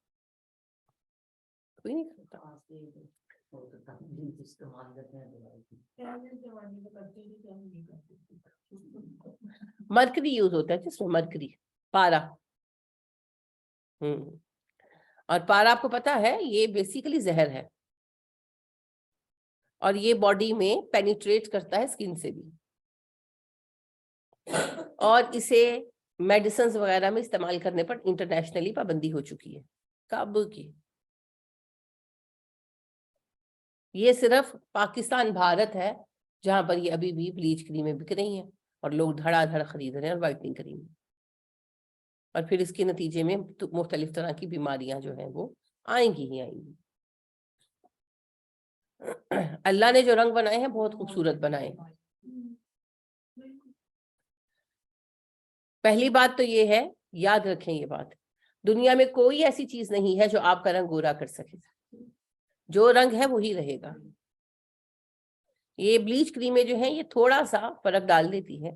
کوئی نہیں کرتا. مرکری یوز ہوتا ہے جس میں مرکری، پارا. اور پارا آپ کو پتا ہے یہ بیسیکلی زہر ہے، اور یہ باڈی میں پینیٹریٹ کرتا ہے اسکن سے بھی، اور اسے میڈیسنز وغیرہ میں استعمال کرنے پر انٹرنیشنلی پابندی ہو چکی ہے کب کی. یہ صرف پاکستان بھارت ہے جہاں پر یہ ابھی بھی بلیچ کریمیں بک رہی ہیں اور لوگ دھڑا دھڑ خرید رہے ہیں اور وائٹننگ کریم، اور پھر اس کے نتیجے میں مختلف طرح کی بیماریاں جو ہیں وہ آئیں گی ہی آئیں گی. اللہ نے جو رنگ بنائے ہیں بہت خوبصورت بنائے ہیں. پہلی بات تو یہ ہے، یاد رکھیں یہ بات، دنیا میں کوئی ایسی چیز نہیں ہے جو آپ کا رنگ گورا کر سکے. جو رنگ ہے وہی رہے گا. یہ بلیچ کریمیں جو ہیں یہ تھوڑا سا فرق ڈال دیتی ہے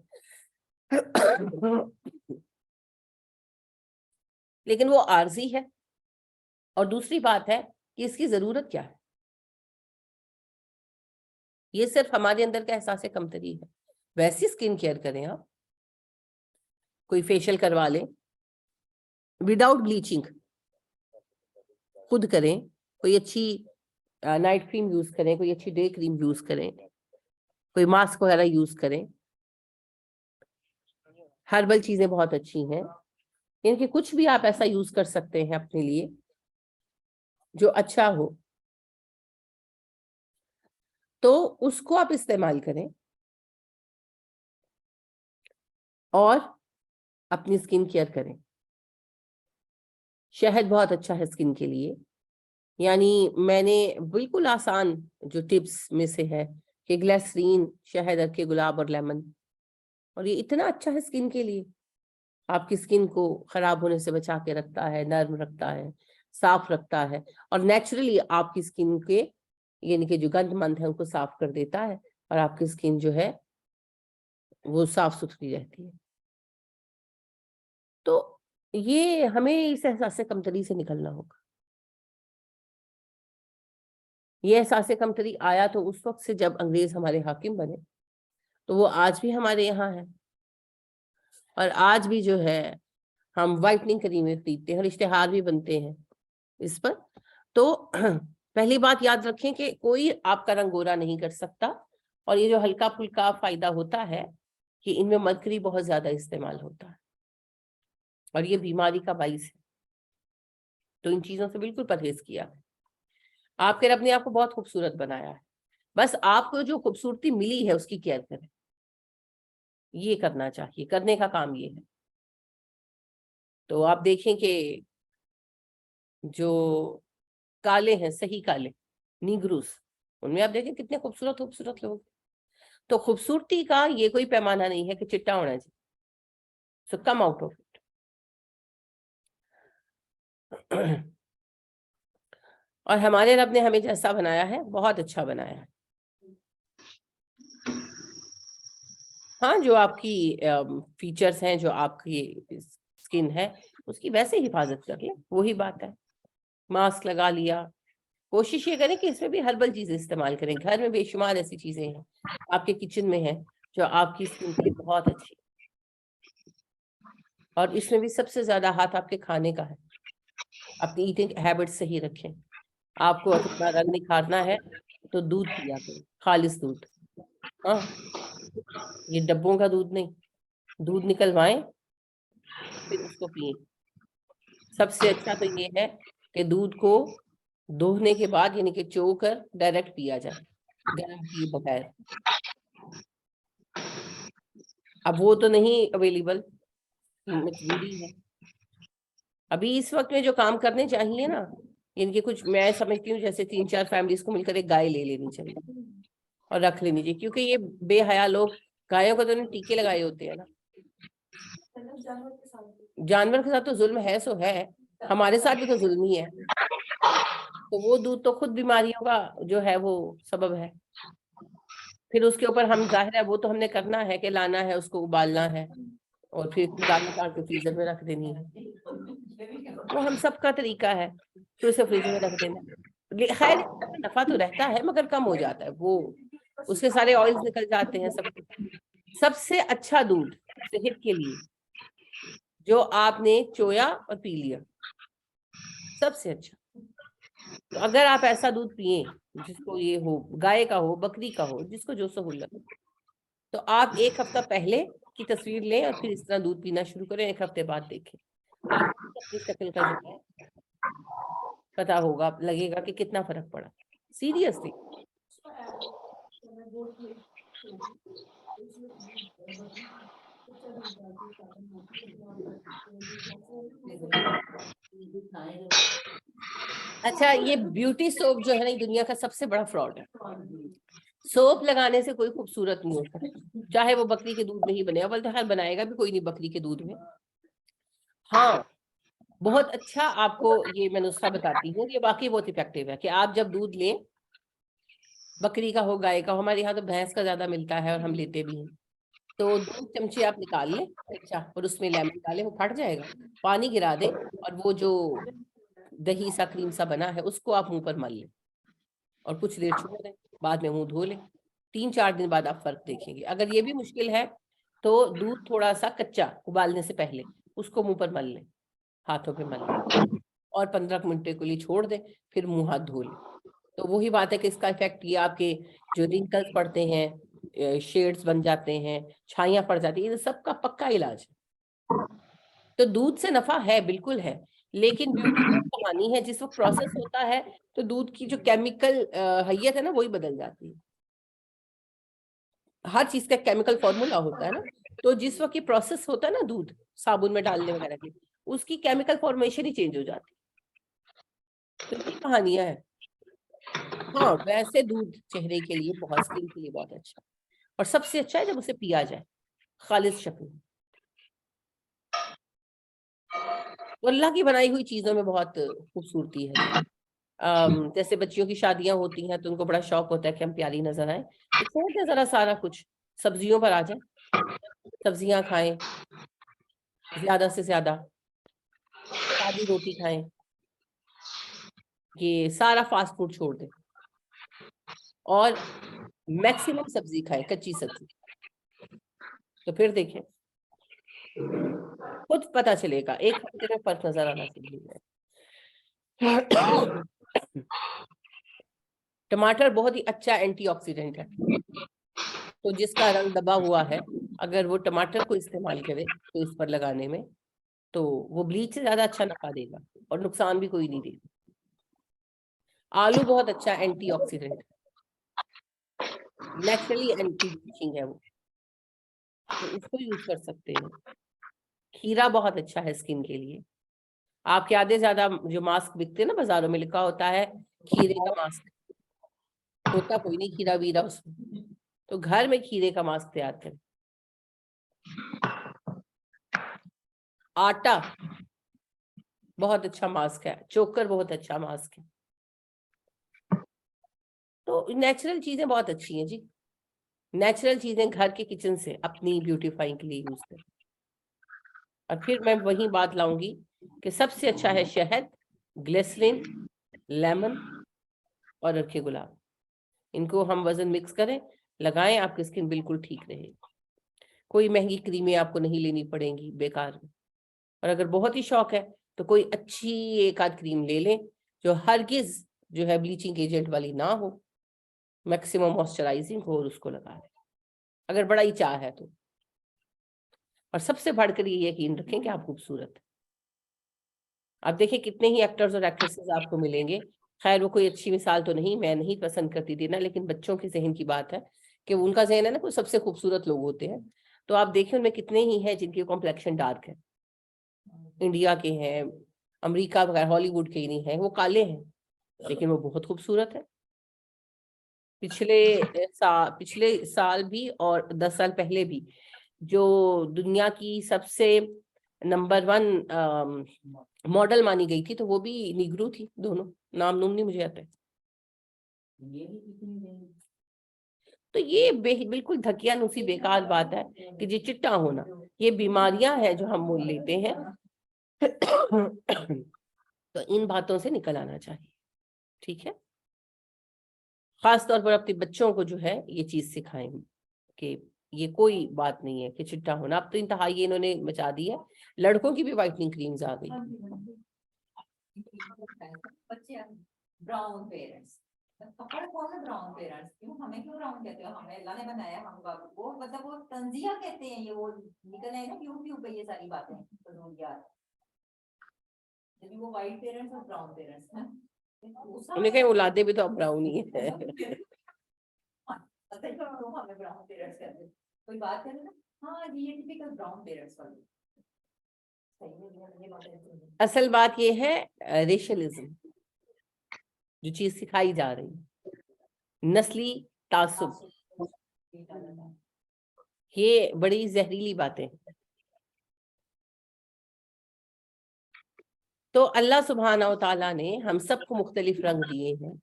لیکن وہ عارضی ہے. اور دوسری بات ہے کہ اس کی ضرورت کیا ہے. یہ صرف ہمارے اندر کا احساس کمتری ہے. ویسی سکن کیئر کریں، آپ کوئی فیشل کروا لیں وداؤٹ بلیچنگ، خود کریں، کوئی اچھی نائٹ کریم یوز کریں، کوئی اچھی ڈے کریم یوز کریں، کوئی ماسک وغیرہ یوز کریں. ہربل چیزیں بہت اچھی ہیں، ان کے کچھ بھی آپ ایسا یوز کر سکتے ہیں اپنے لیے جو اچھا ہو، تو اس کو آپ استعمال کریں اور اپنی سکن کیئر کریں. شہد بہت اچھا ہے سکن کے لیے. یعنی میں نے بالکل آسان جو ٹپس میں سے ہے کہ گلیسرین، شہد، ارکے گلاب اور لیمن، اور یہ اتنا اچھا ہے سکن کے لیے. آپ کی سکن کو خراب ہونے سے بچا کے رکھتا ہے، نرم رکھتا ہے، صاف رکھتا ہے، اور نیچرلی آپ کی سکن کے یعنی کہ جو گند مند ہے ان کو صاف کر دیتا ہے، اور آپ کی سکن جو ہے وہ صاف ستھری رہتی ہے. تو یہ ہمیں اس احساس کمتری سے نکلنا ہوگا. یہ احساس کمتری آیا تو اس وقت سے جب انگریز ہمارے حاکم بنے، تو وہ آج بھی ہمارے یہاں ہے، اور آج بھی جو ہے ہم وائٹننگ کریمیں خریدتے ہیں اور اشتہار بھی بنتے ہیں اس پر. تو پہلی بات یاد رکھیں کہ کوئی آپ کا رنگ گورا نہیں کر سکتا. اور یہ جو ہلکا پھلکا فائدہ ہوتا ہے کہ ان میں مرکری بہت زیادہ استعمال ہوتا ہے اور یہ بیماری کا باعث ہے. تو ان چیزوں سے بالکل پرہیز کیا. آپ کے رب نے آپ کو بہت خوبصورت بنایا ہے، بس آپ کو جو خوبصورتی ملی ہے اس کی کیئر کریں. یہ کرنا چاہیے، کرنے کا کام یہ ہے. تو آپ دیکھیں کہ جو کالے ہیں، صحیح کالے نیگروز، ان میں آپ دیکھیں کتنے خوبصورت خوبصورت لوگ. تو خوبصورتی کا یہ کوئی پیمانہ نہیں ہے کہ چٹا ہونا چاہیے. سو کم آؤٹ آف اٹ. اور ہمارے رب نے ہمیں جیسا بنایا ہے بہت اچھا بنایا ہے. ہاں جو آپ کی فیچرز ہیں, جو آپ کی اسکن ہے, اس کی ویسے حفاظت کر لیں, وہی بات ہے. ماسک لگا لیا, کوشش یہ کریں کہ اس میں بھی ہربل چیزیں استعمال کریں. گھر میں بے شمار ایسی چیزیں ہیں آپ کے کچن میں ہیں جو آپ کی اسکن کے لیے بہت اچھی, اور اس میں بھی سب سے زیادہ ہاتھ آپ کے کھانے کا ہے. اپنی ایٹنگ ہیبٹ صحیح رکھیں. آپ کو اپنا رنگ نکھارنا ہے تو دودھ پیا کریں, خالص دودھ. ہاں, یہ ڈبوں کا دودھ نہیں, دودھ نکلوائیں پھر اس کو پیئیں. سب سے اچھا تو یہ ہے کہ دودھ کو دوہنے کے بعد یعنی کہ چو کر ڈائریکٹ پیا جائے, گرم کیے بغیر. اب وہ تو نہیں اویلیبل, مجبوری ہے. ابھی اس وقت میں جو کام کرنے چاہیے نا, ان کے کچھ میں سمجھتی ہوں جیسے 3-4 فیملیز کو مل کر ایک گائے لے لینی چاہیے اور رکھ لینی چاہیے, کیونکہ یہ بے حیا لوگ گایوں کو تو انہوں نے ٹیکے لگائے ہوتے ہیں نا. جانور کے ساتھ تو ظلم ہے سو ہے, ہمارے ساتھ بھی تو ظلم ہی ہے. تو وہ دودھ تو خود بیماریوں کا جو ہے وہ سبب ہے. پھر اس کے اوپر ہم ظاہر ہے وہ تو ہم نے کرنا ہے کہ لانا ہے, اس کو ابالنا ہے اور پھر دال نکال کے فریزر میں رکھ دینی ہے. وہ ہم سب کا طریقہ ہے, پھر اسے فریزر میں رکھ دینا. خیر نفع تو رہتا ہے مگر کم ہو جاتا ہے, وہ اس کے سارے آئلز نکل جاتے ہیں سب کچھ. سب سے اچھا دودھ صحت کے لیے جو آپ نے چویا اور پی لیا, سب سے اچھا. تو اگر آپ ایسا دودھ پئیں جس کو یہ ہو, گائے کا ہو, بکری کا ہو, جس کو جو سہولت, تو آپ 1 ہفتہ پہلے کی تصویر لیں اور پھر اس طرح دودھ پینا شروع کریں. 1 ہفتے بعد دیکھیں, آپ اپنی شکل کا جو ہے پتا ہوگا, لگے گا کہ کتنا فرق پڑا. سیریسلی. اچھا, یہ بیوٹی سوپ جو ہے نا دنیا کا سب سے بڑا فراڈ ہے. سوپ لگانے سے کوئی خوبصورت نہیں ہوتا, چاہے وہ بکری کے دودھ میں ہی بنے, بلکہ خیر بنائے گا بھی کوئی نہیں بکری کے دودھ میں. ہاں بہت اچھا, آپ کو یہ میں نسخہ بتاتی ہوں, یہ واقعی بہت افیکٹو ہے کہ آپ جب دودھ لیں, بکری کا ہو, گائے کا ہو, ہمارے یہاں تو بھینس کا زیادہ ملتا ہے اور ہم لیتے بھی ہیں, تو 2 چمچے آپ نکال لیں اچھا, اور اس میں لیمن ڈالیں, وہ پھٹ جائے گا, پانی گرا دیں, اور وہ جو دہی سا کریم سا بنا ہے اس کو آپ منہ پر مل لیں اور کچھ دیر چھوڑ دیں, بعد میں منہ دھو لیں. 3-4 دن بعد آپ فرق دیکھیں گے. اگر یہ بھی مشکل ہے تو دودھ تھوڑا سا کچا ابالنے سے پہلے اس کو منہ پر مل لیں, ہاتھوں پہ مل لیں, اور 15 منٹ کے لیے چھوڑ دیں, پھر منہ ہاتھ دھو لیں. تو وہی بات ہے کہ اس کا افیکٹ یہ آپ کے جو رنکلز پڑتے ہیں, شیڈز بن جاتے ہیں, چھائیاں پڑ جاتی ہیں, یہ سب کا پکا علاج ہے. تو دودھ سے نفع ہے, بالکل ہے, لیکن بیوٹی کی کہانی ہے, جس وقت پروسیس ہوتا ہے تو دودھ کی جو کیمیکل حیت ہے نا وہی بدل جاتی ہے. ہر چیز کا کیمیکل فارمولا ہوتا ہے نا, تو جس وقت یہ پروسیس ہوتا ہے نا دودھ صابن میں ڈالنے وغیرہ کی, اس کی کیمیکل فارمیشن ہی چینج ہو جاتی ہے. تو یہ کہانیاں ہے. ہاں ویسے دودھ چہرے کے لیے بہت, اسکن کے لیے بہت اچھا, اور سب سے اچھا ہے جب اسے پیا جائے خالص شکل میں. اللہ کی بنائی ہوئی چیزوں میں بہت خوبصورتی ہے. جیسے بچیوں کی شادیاں ہوتی ہیں تو ان کو بڑا شوق ہوتا ہے کہ ہم پیاری نظر آئیں, تو چھوڑ دیں ذرا سارا کچھ, سبزیوں پر آ جائیں, سبزیاں کھائیں زیادہ سے زیادہ, سادی روٹی کھائیں, یہ سارا فاسٹ فوڈ چھوڑ دیں, اور میکسیمم سبزی کھائیں, کچی سبزی. تو پھر دیکھیں خود پتا چلے گا, 1 ہفتے میں فرق نظر آنا چاہیے. ٹماٹر بہت ہی اچھا اینٹی آکسیڈنٹ ہے, تو جس کا رنگ دبا ہوا ہے اگر وہ ٹماٹر کو استعمال کرے تو اس پر لگانے میں, تو وہ بلیچ سے زیادہ اچھا نفع دے گا اور نقصان بھی کوئی نہیں دے گا. آلو بہت اچھا اینٹی آکسیڈنٹ ہے, نیچرلی اینٹی بلیچنگ ہے وہ, تو اس کو یوز کر سکتے ہیں. کھیرا بہت اچھا ہے اسکن کے لیے. آپ کے آدھے زیادہ جو ماسک بکتے ہیں نا بازاروں میں لکھا ہوتا ہے کھیرے کا ماسک, ہوتا کوئی نہیں کھیرا ویرا اس میں، تو گھر میں کھیرے کا ماسک تیار کریں. آٹا بہت اچھا ماسک ہے، چوکر بہت اچھا ماسک ہے. تو نیچرل چیزیں بہت اچھی ہیں جی، نیچرل چیزیں گھر کے کچن سے اپنی بیوٹیفائنگ کے لیے یوز کریں. اور پھر میں وہی بات لاؤں گی کہ سب سے اچھا ہے شہد، گلیسرین، لیمن اور رکھے گلاب. ان کو ہم وزن مکس کریں، لگائیں، آپ کی اسکن بالکل ٹھیک رہے گی. کوئی مہنگی کریمیں آپ کو نہیں لینی پڑیں گی بیکار میں. اور اگر بہت ہی شوق ہے تو کوئی اچھی ایک آدھ کریم لے لیں جو ہرگز جو ہے بلیچنگ ایجنٹ والی نہ ہو، میکسیمم موئسچرائزنگ ہو، اور اس کو لگا لیں اگر بڑا ہی چاہ ہے تو. اور سب سے بڑھ کر یہ یقین رکھیں کہ آپ خوبصورت. آپ دیکھیں کتنے ہی ایکٹرز اور ایکٹریسز آپ کو ملیں گے، خیر وہ کوئی اچھی مثال تو نہیں، میں نہیں پسند کرتی دینا، لیکن بچوں کے ذہن کی بات ہے کہ ان کا ذہن ہے نا کوئی سب سے خوبصورت لوگ ہوتے ہیں. تو آپ دیکھیں ان میں کتنے ہی ہیں جن کی کمپلیکشن ڈارک ہے، انڈیا کے ہیں، امریکہ وغیرہ، ہالی ووڈ کے ہی نہیں ہیں، وہ کالے ہیں لیکن وہ بہت خوبصورت ہے. پچھلے سال بھی اور 10 سال پہلے بھی جو دنیا کی سب سے نمبر 1 ماڈل مانی گئی تھی تو وہ بھی نیگرو تھی. دونوں نام نوم نہیں مجھے آتا ہے. تو یہ بالکل دھکیا نوسی بیکار بات ہے کہ جی چٹا ہونا یہ بیماریاں ہیں جو ہم مول لیتے ہیں. تو ان باتوں سے نکل آنا چاہیے. ٹھیک ہے، خاص طور پر اپنے بچوں کو جو ہے یہ چیز سکھائیں کہ یہ کوئی بات نہیں ہے کہ چٹا ہونا. اب تو انتہائی انہوں نے مچا دی ہے، لڑکوں کی بھی وائٹننگ کریمز آ گئی. براؤن پیرنٹس براؤن پیرنٹس کیوں ہمیں کیوں براؤن کہتے ہو؟ ہمیں اللہ نے بنایا، ہم وہ مطلب وہ تنزیہ کہتے ہیں، یہ وہ نکل آئے نا یوٹیوب پہ یہ ساری باتیں فضولیات. وہ وائٹ پیرنٹس اور براؤن پیرنٹس ہیں، انہیں کہیں اولادیں بھی تو اب براؤن ہی ہیں. ہمیں براؤن پیرنٹس کہتے ہیں، کوئی بات کرے نا ہاں جی یہ ٹپیکل براؤن پیرنٹس والی. اصل بات یہ ہے ریشلزم جو چیز سکھائی جا رہی ہے، نسلی تعصب، یہ بڑی زہریلی باتیں. تو اللہ سبحانہ و تعالیٰ نے ہم سب کو مختلف رنگ دیے ہیں،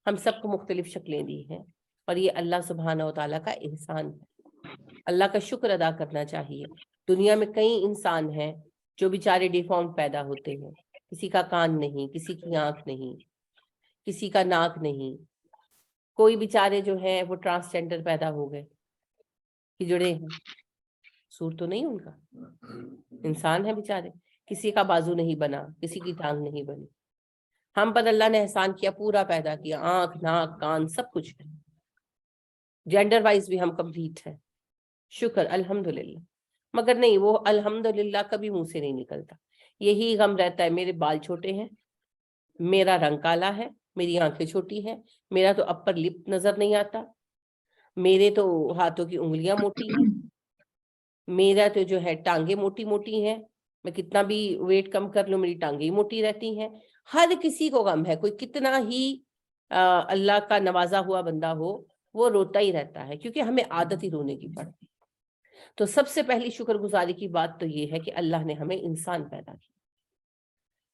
ہم سب کو مختلف شکلیں دی ہیں، اور یہ اللہ سبحانہ و تعالیٰ کا احسان ہے. اللہ کا شکر ادا کرنا چاہیے. دنیا میں کئی انسان ہیں جو بیچارے ڈیفارم پیدا ہوتے ہیں، کسی کا کان نہیں، کسی کی آنکھ نہیں، کسی کا ناک نہیں، کوئی بیچارے جو ہیں وہ ٹرانسجینڈر پیدا ہو گئے کہ جڑے ہیں، سور تو نہیں ان کا، انسان ہے بیچارے. کسی کا بازو نہیں بنا، کسی کی ٹانگ نہیں بنی. ہم پر اللہ نے احسان کیا، پورا پیدا کیا، آنکھ ناک کان سب کچھ ہے، جینڈر وائز بھی ہم کمپلیٹ ہے. شکر الحمدللہ. مگر نہیں، وہ الحمدللہ کبھی منہ سے نہیں نکلتا. یہی غم رہتا ہے میرے بال چھوٹے ہیں، میرا رنگ کالا ہے، میری آنکھیں چھوٹی ہیں، میرا تو اپر لپ نظر نہیں آتا، میرے تو ہاتھوں کی انگلیاں موٹی ہیں، میرا تو جو ہے ٹانگیں موٹی موٹی ہیں، میں کتنا بھی ویٹ کم کر لوں میری ٹانگیں ہی موٹی رہتی ہیں. ہر کسی کو غم ہے، کوئی کتنا ہی اللہ کا نوازا ہوا بندہ ہو وہ روتا ہی رہتا ہے، کیونکہ ہمیں عادت ہی رونے کی پڑتی. تو سب سے پہلی شکر گزاری کی بات تو یہ ہے کہ اللہ نے ہمیں انسان پیدا کیا.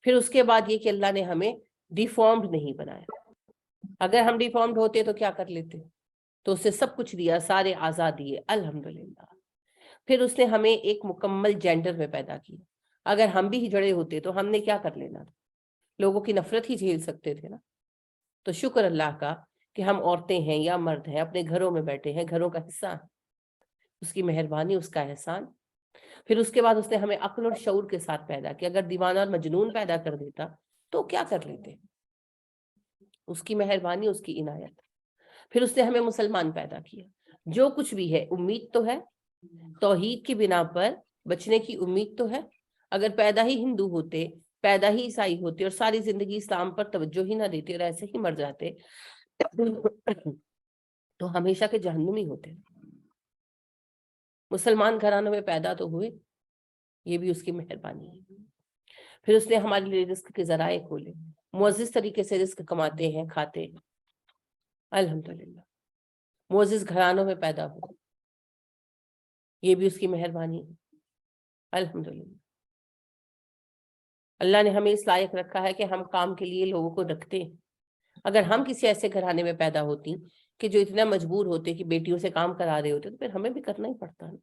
پھر اس کے بعد یہ کہ اللہ نے ہمیں ڈیفارمڈ نہیں بنایا. اگر ہم ڈیفارمڈ ہوتے تو کیا کر لیتے؟ تو اسے سب کچھ دیا، سارے آزاد دیے الحمدللہ. پھر اس نے ہمیں ایک مکمل جینڈر میں پیدا کیا. اگر ہم بھی ہجڑے ہوتے تو ہم نے کیا کر لینا تھا؟ لوگوں کی نفرت ہی جھیل سکتے تھے نا. تو شکر اللہ کا کہ ہم عورتیں ہیں یا مرد ہیں، اپنے گھروں میں بیٹھے ہیں، گھروں کا حصہ ہیں. اس کی مہربانی، اس کا احسان. پھر اس کے بعد اس نے ہمیں عقل اور شعور کے ساتھ پیدا کیا. اگر دیوانہ اور مجنون پیدا کر دیتا تو کیا کر لیتے؟ اس کی مہربانی، اس کی عنایت. پھر اس نے ہمیں مسلمان پیدا کیا. جو کچھ بھی ہے امید تو ہے، توحید کی بنا پر بچنے کی امید تو ہے. اگر پیدا ہی ہندو ہوتے، پیدا ہی عیسائی ہوتے اور ساری زندگی اسلام پر توجہ ہی نہ دیتے اور ایسے ہی مر جاتے تو ہمیشہ کے جہنمی ہوتے. مسلمان گھرانوں میں پیدا تو ہوئے، یہ بھی اس کی مہربانی ہے. پھر اس نے ہمارے لیے رزق کے ذرائع کھولے، معزز طریقے سے رزق کماتے ہیں، کھاتے ہیں. الحمدللہ معزز گھرانوں میں پیدا ہو، یہ بھی اس کی مہربانی ہے، الحمدللہ۔ اللہ نے ہمیں اس لائق رکھا ہے کہ ہم کام کے لیے لوگوں کو رکھتے ہیں۔ اگر ہم کسی ایسے گھرانے میں پیدا ہوتی کہ جو اتنا مجبور ہوتے کہ بیٹیوں سے کام کرا رہے ہوتے تو پھر ہمیں بھی کرنا ہی پڑتا ہے،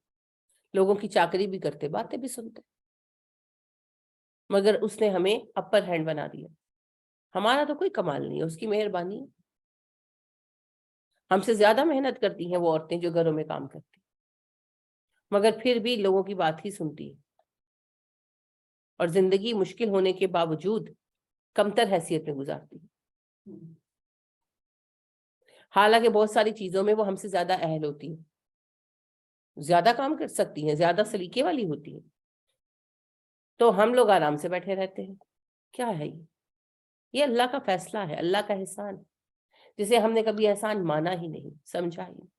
لوگوں کی چاکری بھی کرتے، باتیں بھی سنتے، مگر اس نے ہمیں اپر ہینڈ بنا دیا۔ ہمارا تو کوئی کمال نہیں ہے، اس کی مہربانی ہے۔ ہم سے زیادہ محنت کرتی ہیں وہ عورتیں جو گھروں میں کام کرتی، مگر پھر بھی لوگوں کی بات ہی سنتی ہے، اور زندگی مشکل ہونے کے باوجود کمتر حیثیت میں گزارتی ہے، حالانکہ بہت ساری چیزوں میں وہ ہم سے زیادہ اہل ہوتی ہیں، زیادہ کام کر سکتی ہیں، زیادہ سلیقے والی ہوتی ہیں، تو ہم لوگ آرام سے بیٹھے رہتے ہیں۔ کیا ہے یہ اللہ کا فیصلہ ہے، اللہ کا احسان، جسے ہم نے کبھی احسان مانا ہی نہیں، سمجھا ہی نہیں،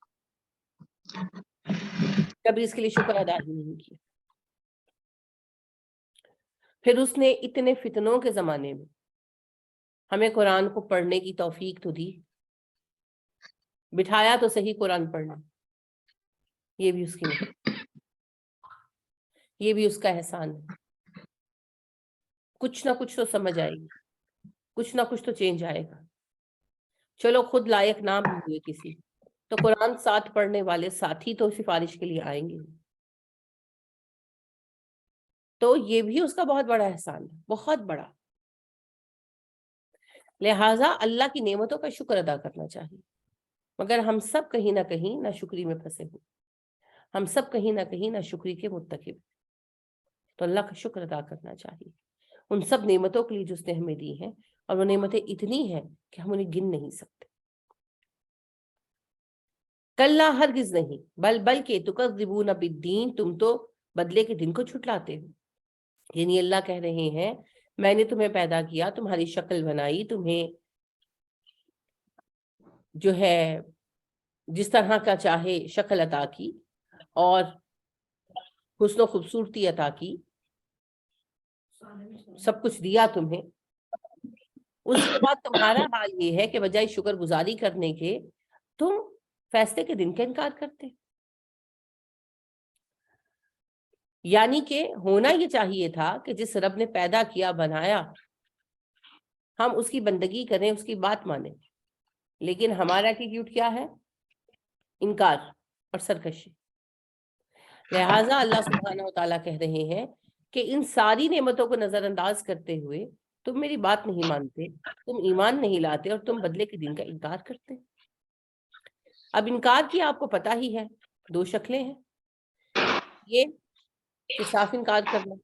کبھی اس کے لیے شکر ادا ہی نہیں کیا۔ پھر اس نے اتنے فتنوں کے زمانے میں ہمیں قرآن کو پڑھنے کی توفیق تو دی، بٹھایا تو صحیح قرآن پڑھنا، یہ بھی اس کی مہربانی، یہ بھی اس کا احسان ہے۔ کچھ نہ کچھ تو سمجھ آئے گی، کچھ نہ کچھ تو چینج آئے گا۔ چلو خود لائق نہ بھی ہوئے کسی تو قرآن ساتھ پڑھنے والے ساتھی تو سفارش کے لیے آئیں گے، تو یہ بھی اس کا بہت بڑا احسان ہے، بہت بڑا۔ لہٰذا اللہ کی نعمتوں کا شکر ادا کرنا چاہیے، مگر ہم سب کہیں نہ کہیں ناشکری میں پھنسے ہوئے، ہم سب کہیں نہ کہیں ناشکری کے مرتکب، تو اللہ کا شکر ادا کرنا چاہیے ان سب نعمتوں کے لیے جو اس نے ہمیں دی ہیں، اور وہ نعمتیں اتنی ہیں کہ ہم انہیں گن نہیں سکتے۔ کلا ہرگز نہیں، بلکہ تکذبون بالدین، تم تو بدلے کے دن کو جھٹلاتے ہو۔ یعنی اللہ کہہ رہے ہیں میں نے تمہیں پیدا کیا، تمہاری شکل بنائی، تمہیں جو ہے جس طرح کا چاہے شکل عطا کی، اور حسن و خوبصورتی عطا کی، سب کچھ دیا تمہیں۔ اس کے بعد تمہارا حال یہ ہے کہ بجائے شکر گزاری کرنے کے تم فیصلے کے دن کا انکار کرتے۔ یعنی کہ ہونا یہ چاہیے تھا کہ جس رب نے پیدا کیا، بنایا، ہم اس کی بندگی کریں، اس کی بات مانیں، لیکن ہمارا ایٹیٹیوڈ کیا ہے؟ انکار اور سرکشی۔ لہٰذا اللہ سبحانہ و تعالیٰ کہہ رہے ہیں کہ ان ساری نعمتوں کو نظر انداز کرتے ہوئے تم میری بات نہیں مانتے، تم ایمان نہیں لاتے، اور تم بدلے کے دن کا انکار کرتے۔ اب انکار کی آپ کو پتہ ہی ہے، دو شکلیں ہیں، یہ کہ صاف انکار کرنا،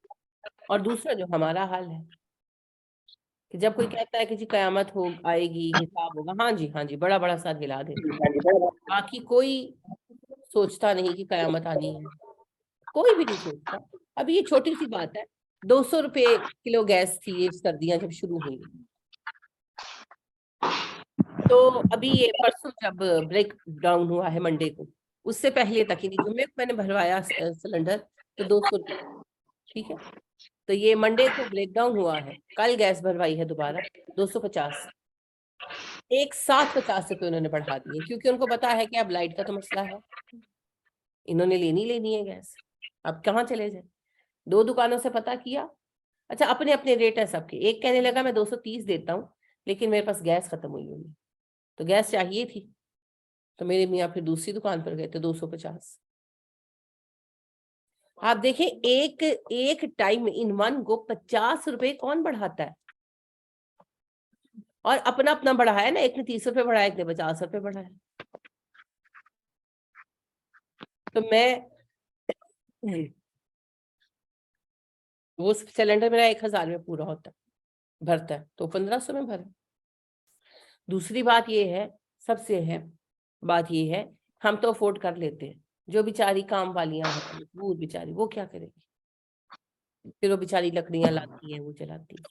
اور دوسرا جو ہمارا حال ہے کہ جب کوئی کہتا ہے کہ جی قیامت آئے گی، حساب ہوگا، ہاں جی بڑا بڑا سر ہلا دیتے، باقی کوئی سوچتا نہیں کہ قیامت آنی ہے، کوئی بھی نہیں سوچتا۔ اب یہ چھوٹی سی بات ہے، 200 روپے کلو گیس تھی یہ سردیاں جب شروع ہوئی، تو ابھی یہ پرسوں جب بریک ڈاؤن ہوا ہے منڈے کو، اس سے پہلے تک یعنی جمعے کو میں نے بھروایا سلنڈر تو 200 روپے، ٹھیک ہے، تو یہ منڈے کو بریک ڈاؤن ہوا ہے، کل گیس بھروائی ہے دوبارہ 250، ایک ساتھ 50 روپے انہوں نے بڑھا دیے، کیونکہ ان کو پتا ہے کہ اب لائٹ کا تو مسئلہ ہے، انہوں نے لینی ہے گیس، اب کہاں چلے جائیں؟ 2 دکانوں سے پتا کیا، اچھا اپنے اپنے ریٹ ہے سب کے، ایک کہنے لگا میں 230 دیتا ہوں لیکن میرے پاس گیس ختم ہوئی ہوئی، تو گیس چاہیے تھی، تو میرے میاں پھر دوسری دکان پر گئے تھے 250۔ آپ دیکھیں ایک ٹائم ان ون کو 50 روپے کون بڑھاتا ہے؟ اور اپنا بڑھایا نا، ایک نے 30 روپے بڑھایا، ایک نے 50 روپے بڑھایا، تو میں وہ سلنڈر میرا 1000 میں پورا ہوتا ہے، بھرتا ہے تو 1500 میں بھرا۔ دوسری بات یہ ہے، سب سے اہم بات یہ ہے، ہم تو افورڈ کر لیتے ہیں، جو بیچاری کام والیاں ہیں وہ بیچاری وہ کیا کرے گی؟ پھر وہ بیچاری لکڑیاں لاتی ہیں، وہ جلاتی ہیں،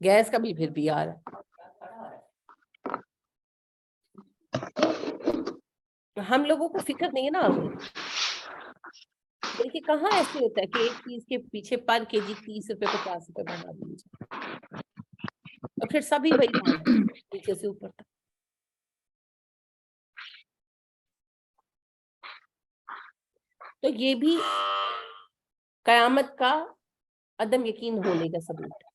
گیس کا بھی پھر بھی آ رہا ہے۔ ہم لوگوں کو فکر نہیں ہے نا آگے، دیکھیے کہاں ایسے ہوتا ہے کہ ایک چیز کے پیچھے پر کے جی 30 روپے 50 روپے بڑھا دیے جائے، اور پھر سبھی وہی کام ہے نیچے سے اوپر تک۔ تو یہ بھی قیامت کا عدم یقین ہونے کا ثبوت ہے۔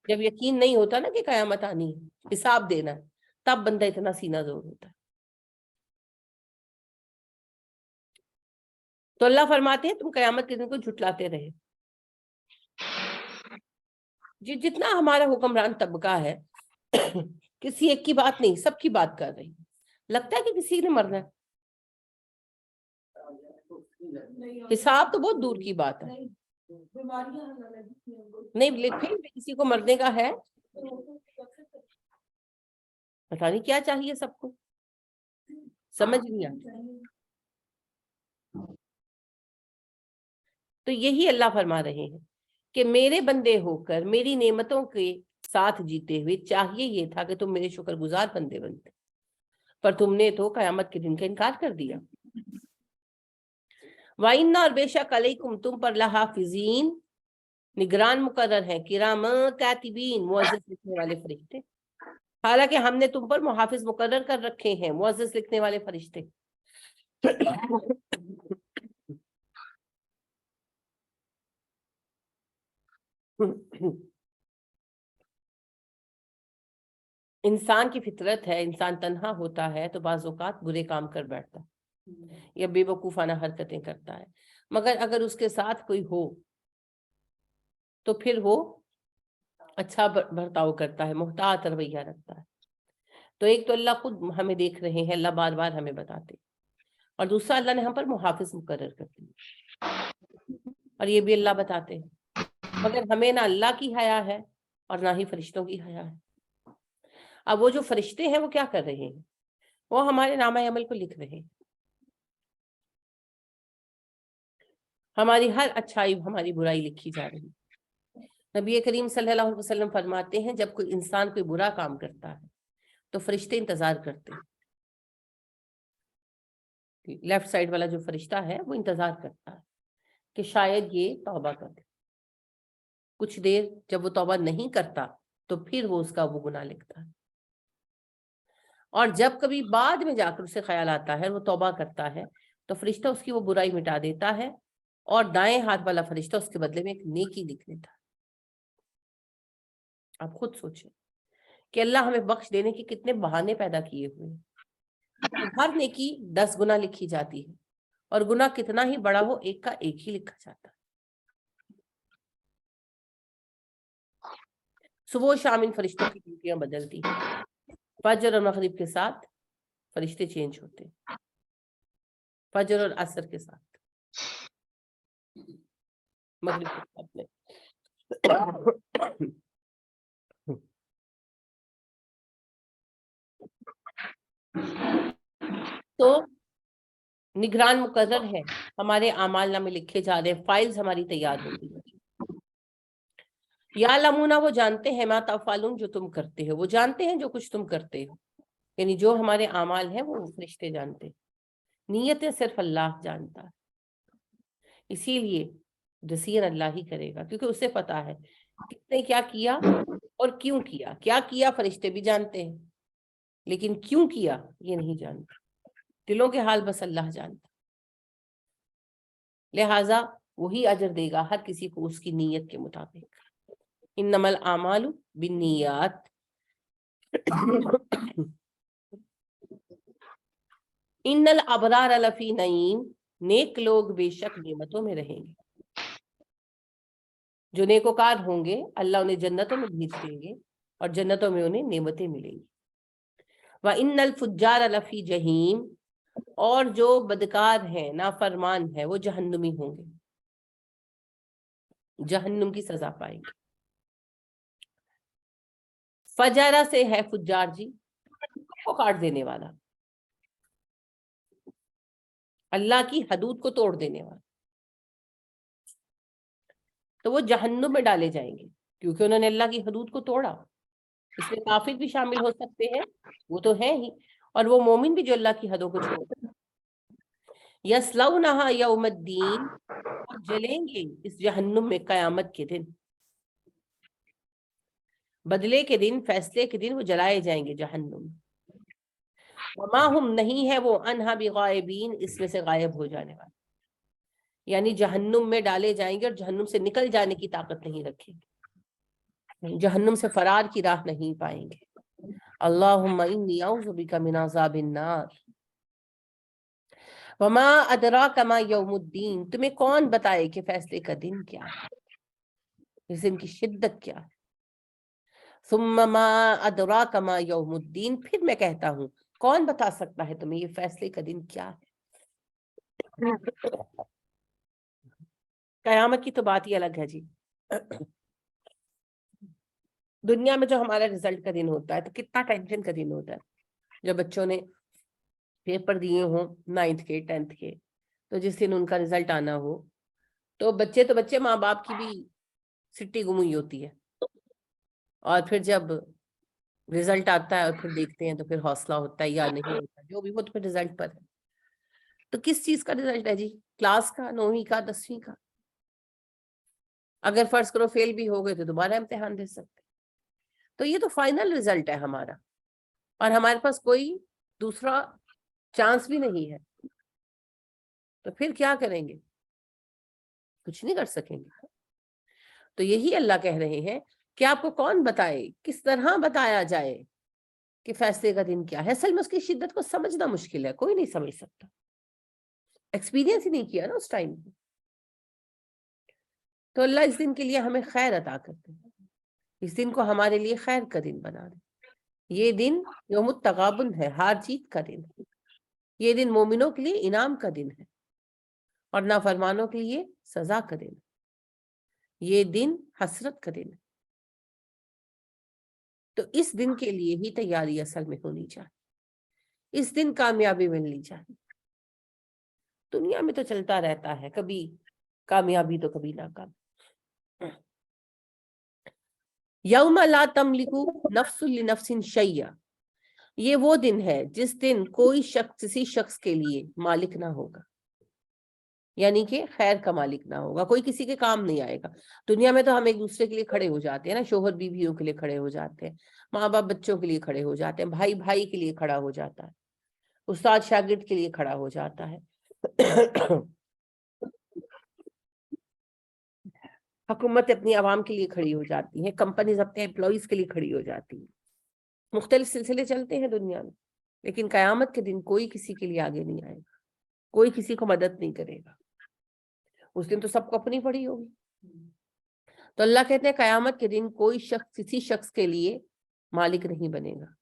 جب یقین نہیں ہوتا نا کہ قیامت آنی ہے، حساب دینا ہے، تب بندہ اتنا سینہ زور ہوتا ہے۔ تو اللہ فرماتے ہیں تم قیامت کے دن کو جھٹلاتے رہے۔ جتنا ہمارا حکمران طبقہ ہے کسی ایک کی بات نہیں، سب کی بات کر رہی، لگتا ہے کہ کسی نے مرنا ہے، حساب تو بہت دور کی بات ہے، نہیں پھر بھی کسی کو مرنے کا ہے، پتہ نہیں کیا چاہیے سب کو، سمجھ نہیں آتا۔ تو یہی اللہ فرما رہے ہیں کہ میرے بندے ہو کر میری نعمتوں کے ساتھ جیتے ہوئے چاہیے یہ تھا کہ تم میرے شکر گزار بندے بنتے، پر تم نے تو قیامت کے دن کا انکار کر دیا۔ وَإِنَّ اور بے شک علیکم تم پر لحافظین نگران مقرر ہیں، کرام کاتبین معزز لکھنے والے فرشتے، حالانکہ ہم نے تم پر محافظ مقرر کر رکھے ہیں، معزز لکھنے والے فرشتے۔ انسان کی فطرت ہے، انسان تنہا ہوتا ہے تو بعض اوقات برے کام کر بیٹھتا ہے یا بے وقوفانہ حرکتیں کرتا ہے، مگر اگر اس کے ساتھ کوئی ہو تو پھر وہ اچھا برتاؤ کرتا ہے، محتاط رویہ رکھتا ہے۔ تو ایک تو اللہ خود ہمیں دیکھ رہے ہیں، اللہ بار بار ہمیں بتاتے، اور دوسرا اللہ نے ہم پر محافظ مقرر کر دی، اور یہ بھی اللہ بتاتے ہیں، مگر ہمیں نہ اللہ کی حیا ہے اور نہ ہی فرشتوں کی حیا ہے۔ اب وہ جو فرشتے ہیں وہ کیا کر رہے ہیں؟ وہ ہمارے نامہ عمل کو لکھ رہے ہیں، ہماری ہر اچھائی ہماری برائی لکھی جا رہی ہے۔ نبی کریم صلی اللہ علیہ وسلم فرماتے ہیں جب کوئی انسان کوئی برا کام کرتا ہے تو فرشتے انتظار کرتے ہیں، لیفٹ سائڈ والا جو فرشتہ ہے وہ انتظار کرتا ہے کہ شاید یہ توبہ کر دے۔ کچھ دیر جب وہ توبہ نہیں کرتا تو پھر وہ اس کا وہ گناہ لکھتا ہے، اور جب کبھی بعد میں جا کر اسے خیال آتا ہے وہ توبہ کرتا ہے تو فرشتہ اس کی وہ برائی مٹا دیتا ہے، اور دائیں ہاتھ والا فرشتہ اس کے بدلے میں ایک نیکی لکھ لیتا ہے۔ آپ خود سوچیں کہ اللہ ہمیں بخش دینے کے کتنے بہانے پیدا کیے ہوئے ہیں۔ ہر نیکی 10 گنا لکھی جاتی ہے، اور گناہ کتنا ہی بڑا ہو ایک کا ایک ہی لکھا جاتا ہے۔ صبح و شام ان فرشتوں کی ڈیوٹیاں بدلتی ہیں، فجر اور مغرب کے ساتھ فرشتے چینج ہوتے ہیں، فجر اور عصر کے ساتھ، مغرب کے ساتھ میں۔ تو نگران مقرر ہے، ہمارے اعمال نامے لکھے جا رہے ہیں، فائلز ہماری تیار ہوتی ہیں۔ یا لمونا وہ جانتے ہیں، ما تفعلون جو تم کرتے ہو، وہ جانتے ہیں جو کچھ تم کرتے ہو، یعنی جو ہمارے اعمال ہیں وہ فرشتے جانتے ہیں، نیتیں صرف اللہ جانتا ہے، اسی لیے ڈسیزن اللہ ہی کرے گا، کیونکہ اسے پتا ہے کس نے کیا کیا اور کیوں کیا۔ کیا کیا فرشتے بھی جانتے ہیں، لیکن کیوں کیا یہ نہیں جانتے، دلوں کے حال بس اللہ جانتا، لہٰذا وہی اجر دے گا ہر کسی کو اس کی نیت کے مطابق۔ انما الاعمال بالنیات، ان الابرار لفی نعیم، نیک لوگ بے شک نعمتوں میں رہیں گے۔ جو نیکوکار ہوں گے اللہ انہیں جنتوں میں بھیج دیں گے، اور جنتوں میں انہیں نعمتیں ملیں گی۔ وَإِنَّ الْفُجَّارَ لَفِي جَحِيمٍ، اور جو بدکار ہیں نافرمان ہیں وہ جہنمی ہوں گے، جہنم کی سزا پائیں گے۔ فجارہ سے ہے فجار جی، کو کاٹ دینے والا، اللہ کی حدود کو توڑ دینے والا، تو وہ جہنم میں ڈالے جائیں گے کیونکہ انہوں نے اللہ کی حدود کو توڑا۔ اس میں کافر بھی شامل ہو سکتے ہیں، وہ تو ہیں ہی، اور وہ مومن بھی جو اللہ کی حدوں کو چھوڑ۔ یصلونہا یوم الدین، اور جلیں گے اس جہنم میں قیامت کے دن، بدلے کے دن، فیصلے کے دن وہ جلائے جائیں گے جہنم۔ وما ہم نہیں ہے وہ عنہا بغائبین، اس میں سے غائب ہو جانے والے۔ یعنی جہنم میں ڈالے جائیں گے اور جہنم سے نکل جانے کی طاقت نہیں رکھیں گے، جہنم سے فرار کی راہ نہیں پائیں گے۔ اللہم انی اعوذ بک من عذاب النار وما ادراک ما یوم الدین، تمہیں کون بتائے کہ فیصلے کا دن کیا ہے، اس دن کی شدت کیا ہے۔ ثم ما ادراک ما یوم الدین، پھر میں کہتا ہوں کون بتا سکتا ہے تمہیں یہ فیصلے کا دن کیا ہے۔ قیامت کی تو بات ہی الگ ہے جی۔ دنیا میں جو ہمارا رزلٹ کا دن ہوتا ہے تو کتنا ٹینشن کا دن ہوتا ہے، جو بچوں نے پیپر دیے ہوں 9th کے 10th کے، تو جس دن ان کا رزلٹ آنا ہو تو بچے ماں باپ کی بھی سٹی گم ہوئی ہوتی ہے، اور پھر جب رزلٹ آتا ہے اور پھر دیکھتے ہیں تو پھر حوصلہ ہوتا ہے یا نہیں ہوتا، جو بھی ہو تو پھر رزلٹ پر ہے۔ تو کس چیز کا رزلٹ ہے جی؟ کلاس کا، 9ویں کا، 10ویں کا؟ اگر فرض کرو فیل بھی ہو گئے تو دوبارہ امتحان دے سکتے، تو یہ تو فائنل رزلٹ ہے ہمارا، اور ہمارے پاس کوئی دوسرا چانس بھی نہیں ہے، تو پھر کیا کریں گے؟ کچھ نہیں کر سکیں گے۔ تو یہی اللہ کہہ رہے ہیں کہ آپ کو کون بتائے، کس طرح بتایا جائے کہ فیصلے کا دن کیا ہے۔ اصل میں اس کی شدت کو سمجھنا مشکل ہے، کوئی نہیں سمجھ سکتا، ایکسپیرینس ہی نہیں کیا نا اس ٹائم پہ۔ تو اللہ اس دن کے لیے ہمیں خیر عطا کرتے ہیں، اس دن کو ہمارے لیے خیر کا دن بنا دے۔ یہ دن یوم التغابن ہے، ہار جیت کا دن ہے۔ یہ دن مومنوں کے لیے انعام کا دن ہے اور نافرمانوں کے لیے سزا کا دن ہے۔ یہ دن حسرت کا دن ہے۔ تو اس دن کے لیے ہی تیاری اصل میں ہونی چاہیے، اس دن کامیابی ملنی چاہیے۔ دنیا میں تو چلتا رہتا ہے، کبھی کامیابی تو کبھی ناکامی۔ یوم لا تملک نفس لنفس شیئا، یہ وہ دن ہے جس دن کوئی شخص کسی شخص کے لیے مالک نہ ہوگا، یعنی کہ خیر کا مالک نہ ہوگا، کوئی کسی کے کام نہیں آئے گا۔ دنیا میں تو ہم ایک دوسرے کے لیے کھڑے ہو جاتے ہیں نا، شوہر بیویوں کے لیے کھڑے ہو جاتے ہیں، ماں باپ بچوں کے لیے کھڑے ہو جاتے ہیں، بھائی بھائی کے لیے کھڑا ہو جاتا ہے، استاد شاگرد کے لیے کھڑا ہو جاتا ہے، حکومت اپنی عوام کے لیے کھڑی ہو جاتی ہے، کمپنیز اپنے امپلائیز کے لیے کھڑی ہو جاتی ہیں، مختلف سلسلے چلتے ہیں دنیا میں۔ لیکن قیامت کے دن کوئی کسی کے لیے آگے نہیں آئے گا، کوئی کسی کو مدد نہیں کرے گا، اس دن تو سب کو اپنی پڑی ہوگی۔ تو اللہ کہتے ہیں قیامت کے دن کوئی شخص کسی شخص کے لیے مالک نہیں بنے گا،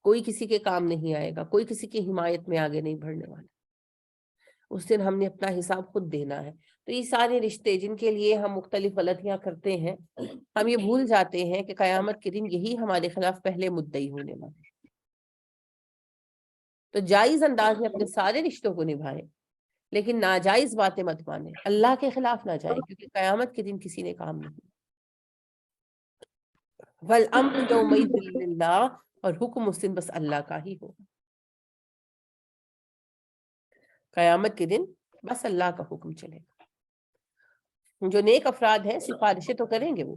کوئی کسی کے کام نہیں آئے گا، کوئی کسی کی حمایت میں آگے نہیں بڑھنے والا۔ اس دن ہم نے اپنا حساب خود دینا ہے۔ تو یہ سارے رشتے جن کے لیے ہم مختلف غلطیاں کرتے ہیں، ہم یہ بھول جاتے ہیں کہ قیامت کے دن یہی ہمارے خلاف پہلے مدعی ہونے والے۔ تو جائز انداز میں اپنے سارے رشتوں کو نبھائیں، لیکن ناجائز باتیں مت مانیں، اللہ کے خلاف نہ جائیں، کیونکہ قیامت کے دن کسی نے کام نہیں۔ وَالْأَمْرُ يَوْمَئِذٍ لِلَّهِ، اور حکم اس دن بس اللہ کا ہی ہوگا۔ قیامت کے دن بس اللہ کا حکم چلے گا۔ جو نیک افراد ہیں سفارشیں تو کریں گے وہ،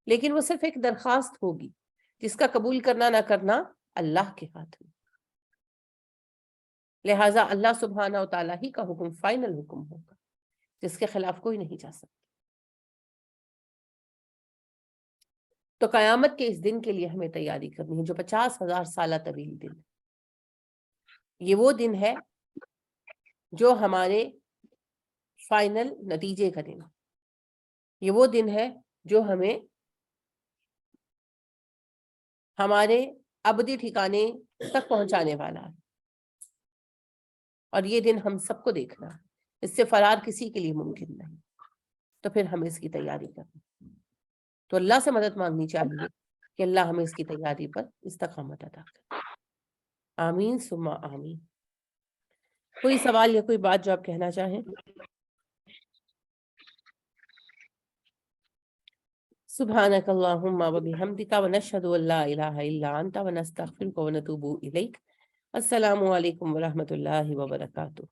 لیکن وہ صرف ایک درخواست ہوگی، جس کا قبول کرنا نہ کرنا اللہ کے ہاتھ میں۔ لہٰذا اللہ سبحانہ و تعالیٰ ہی کا حکم فائنل حکم ہوگا، جس کے خلاف کوئی نہیں جا سکتا۔ تو قیامت کے اس دن کے لیے ہمیں تیاری کرنی ہے، جو 50,000 سالہ طویل دن۔ یہ وہ دن ہے جو ہمارے فائنل نتیجے کا دن، یہ وہ دن ہے جو ہمیں ہمارے ابدی ٹھکانے تک پہنچانے والا ہے، اور یہ دن ہم سب کو دیکھنا ہے، اس سے فرار کسی کے لیے ممکن نہیں۔ تو پھر ہمیں اس کی تیاری کرنی، تو اللہ سے مدد مانگنی چاہیے کہ اللہ ہمیں اس کی تیاری پر استقامت عطا کرے۔ آمین ثم آمین۔ کوئی سوال یا کوئی بات جو آپ کہنا چاہیں؟ سبحانک اللہم و بحمدک ونشہد ان لا الہ الا انت ونستغفرک ونتوب الیک۔ السلام علیکم ورحمۃ اللہ وبرکاتہ۔